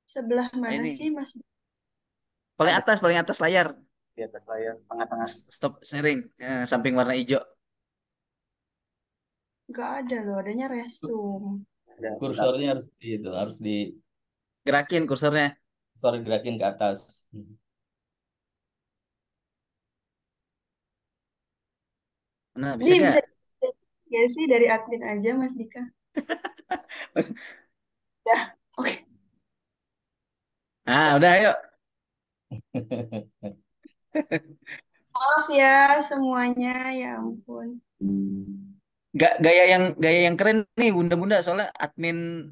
Sebelah mana Ini sih Mas? Ada paling atas layar. di atas layar, tengah-tengah. Stop sharing, samping warna hijau. Nggak ada loh, adanya resume. Ada. kursornya harus di Gerakin kursornya. sorry gerakin ke atas. Nah, bisa Ini gak? bisa ya sih dari admin aja Mas Dika. Dah, oke. Nah, udah ayo. Maaf ya semuanya, ya ampun. Gaya yang keren nih bunda-bunda soalnya admin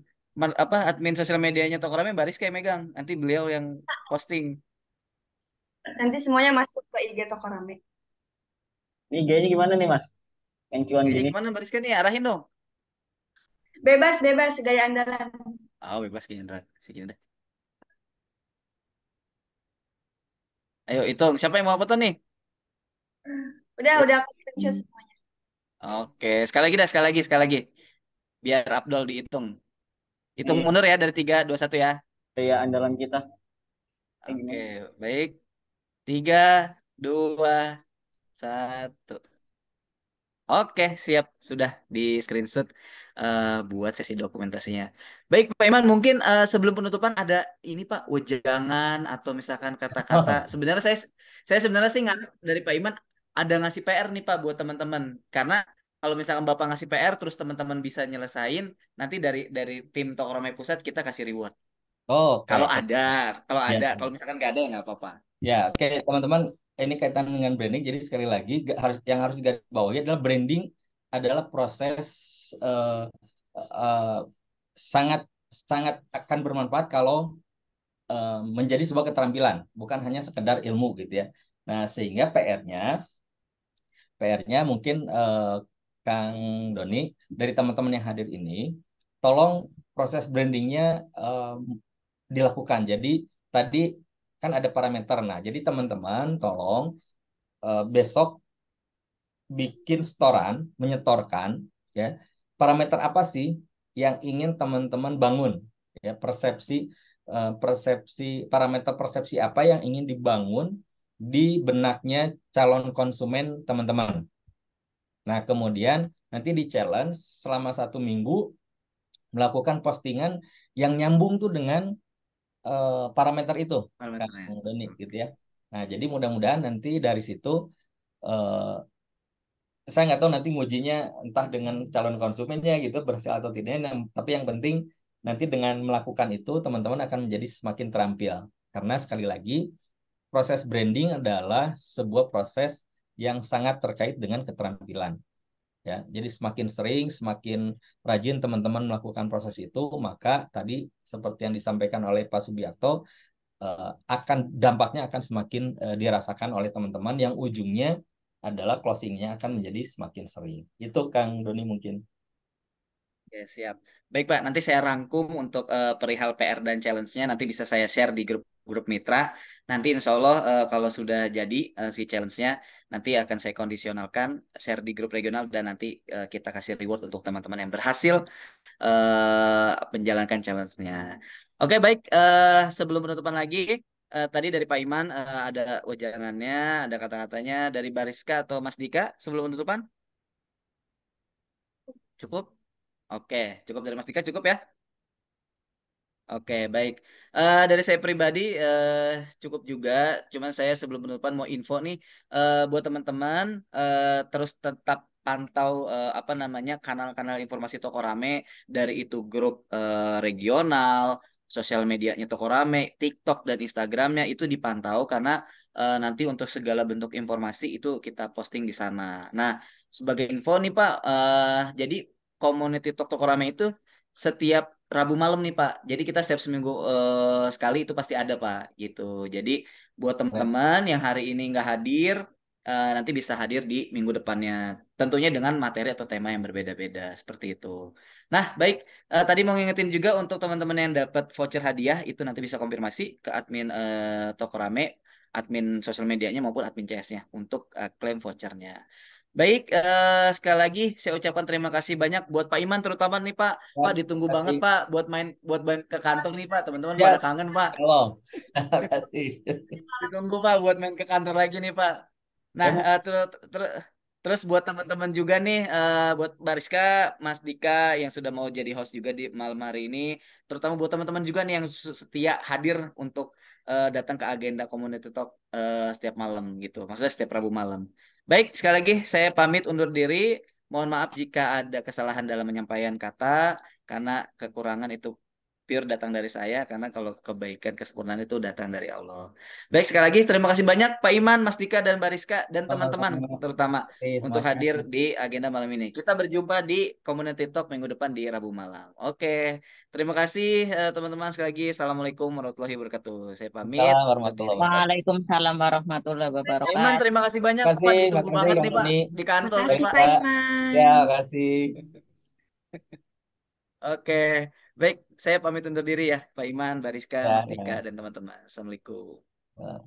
sosial medianya Toko Rame Baris kayak megang. Nanti beliau yang posting. Nanti semuanya masuk ke IG Toko Rame. Ini gayanya gimana nih Mas? Yang cuan Kayaknya gini. gimana Bariska nih? Arahin dong. Bebas, gaya andalan. Oh, bebas kayaknya Indra. Segini deh. Ayo hitung. Siapa yang mau foto nih? Udah aku screenshot semuanya. Oke, sekali lagi. Biar Abdul dihitung. Hitung Ini mundur ya dari 3, 2, 1 ya. gaya andalan kita. Oke, Gimana? baik. 3, 2, 1. Oke, siap. Sudah di screenshot buat sesi dokumentasinya. Baik, Pak Iman, mungkin sebelum penutupan ada ini Pak, wejangan atau misalkan kata-kata. Sebenarnya saya sebenarnya sih nggak dari Pak Iman ada ngasih PR nih Pak buat teman-teman. Karena kalau misalkan Bapak ngasih PR terus teman-teman bisa nyelesain, nanti dari tim Toko Ramai Pusat kita kasih reward. Oke. Kalau ada, Ya. kalau misalkan nggak ada ya nggak apa-apa. Ya, oke teman-teman, ini kaitan dengan branding. Jadi sekali lagi yang harus digarisbawahi adalah branding adalah proses eh, eh, sangat sangat akan bermanfaat kalau menjadi sebuah keterampilan, bukan hanya sekedar ilmu gitu ya. Nah, sehingga PR-nya mungkin Kang Doni dari teman-teman yang hadir ini, tolong proses brandingnya dilakukan. Jadi tadi kan ada parameter. Nah, jadi teman-teman tolong besok bikin setoran, menyetorkan ya. Parameter apa sih yang ingin teman-teman bangun? Ya, persepsi parameter persepsi apa yang ingin dibangun di benaknya calon konsumen teman-teman. Nah, kemudian nanti di challenge selama 1 minggu melakukan postingan yang nyambung tuh dengan parameter itu, Kang parameternya. Doni, gitu ya. Nah, jadi mudah-mudahan nanti dari situ eh, saya nggak tahu nanti ngujinya entah dengan calon konsumennya gitu berhasil atau tidak, tapi yang penting nanti dengan melakukan itu teman-teman akan menjadi semakin terampil. Karena sekali lagi proses branding adalah sebuah proses yang sangat terkait dengan keterampilan. Ya, jadi semakin sering, semakin rajin teman-teman melakukan proses itu, maka tadi seperti yang disampaikan oleh Pak Subiakto, akan dampaknya akan semakin dirasakan oleh teman-teman yang ujungnya adalah closingnya akan menjadi semakin sering. Itu Kang Doni mungkin. Oke, siap. Baik, Pak. Nanti saya rangkum untuk perihal PR dan challenge-nya. Nanti bisa saya share di grup mitra. Nanti insya Allah kalau sudah jadi si challenge-nya, nanti akan saya kondisionalkan, share di grup regional, dan nanti kita kasih reward untuk teman-teman yang berhasil menjalankan challenge-nya. Oke, baik. Sebelum penutupan lagi, tadi dari Pak Iman ada wejangannya, ada kata-katanya dari Bariska atau Mas Dika sebelum penutupan. Cukup? Oke, cukup dari Mas Dika, cukup ya? Oke, baik. Dari saya pribadi cukup juga. Cuman saya sebelum penutupan mau info nih buat teman-teman terus tetap pantau apa namanya kanal-kanal informasi Toko Rame dari itu grup regional, sosial medianya Toko Rame, TikTok dan Instagramnya itu dipantau karena nanti untuk segala bentuk informasi itu kita posting di sana. Nah, sebagai info nih Pak, jadi community Toko Rame itu setiap Rabu malam nih Pak. Jadi kita setiap seminggu sekali itu pasti ada Pak gitu. Jadi buat Ya. teman-teman yang hari ini nggak hadir, nanti bisa hadir di minggu depannya. Tentunya dengan materi atau tema yang berbeda-beda seperti itu. Nah baik, tadi mau ngingetin juga untuk teman-teman yang dapat voucher hadiah itu nanti bisa konfirmasi ke admin Toko Rame, admin sosial medianya maupun admin CS-nya untuk klaim vouchernya. Baik, sekali lagi saya ucapkan terima kasih banyak buat Pak Iman terutama nih Pak. Ya, Pak ditunggu banget kasih. Pak buat main ke kantor nih Pak. Teman-teman Ya, pada kangen Pak. halo. Kasih. Ditunggu Pak buat main ke kantor lagi nih Pak. Nah, Kamu terus buat teman-teman juga nih, buat Bariska, Mas Dika yang sudah mau jadi host juga di malam hari ini, terutama buat teman-teman juga nih yang setia hadir untuk datang ke agenda Community Talk setiap malam gitu, maksudnya setiap Rabu malam. Baik, sekali lagi saya pamit undur diri. Mohon maaf jika ada kesalahan dalam menyampaikan kata, karena kekurangan itu pure datang dari saya karena kalau kebaikan kesempurnaan itu datang dari Allah. Baik sekali lagi terima kasih banyak Pak Iman, Mas Dika dan Bariska dan teman-teman sama-sama. terutama Kasih untuk semuanya. hadir di agenda malam ini. Kita berjumpa di Community Talk minggu depan di Rabu malam. Oke, terima kasih teman-teman sekali lagi. Assalamualaikum warahmatullahi wabarakatuh. Saya pamit Assalamualaikum undur warahmatullahi diri. wabarakatuh. Waalaikumsalam warahmatullahi Pak Iman wabarakatuh. terima kasih banyak Terima Pak, kasih, ditunggu makasih banget Kang nih Pak Doni. di kantor nih Baik, Makasih Pak. Pak Pak. Ya, Iman. kasih. Oke, baik saya pamit undur diri ya Pak Iman, Bariska, Ya, Mas Dika ya. dan teman-teman. Assalamualaikum. Ya.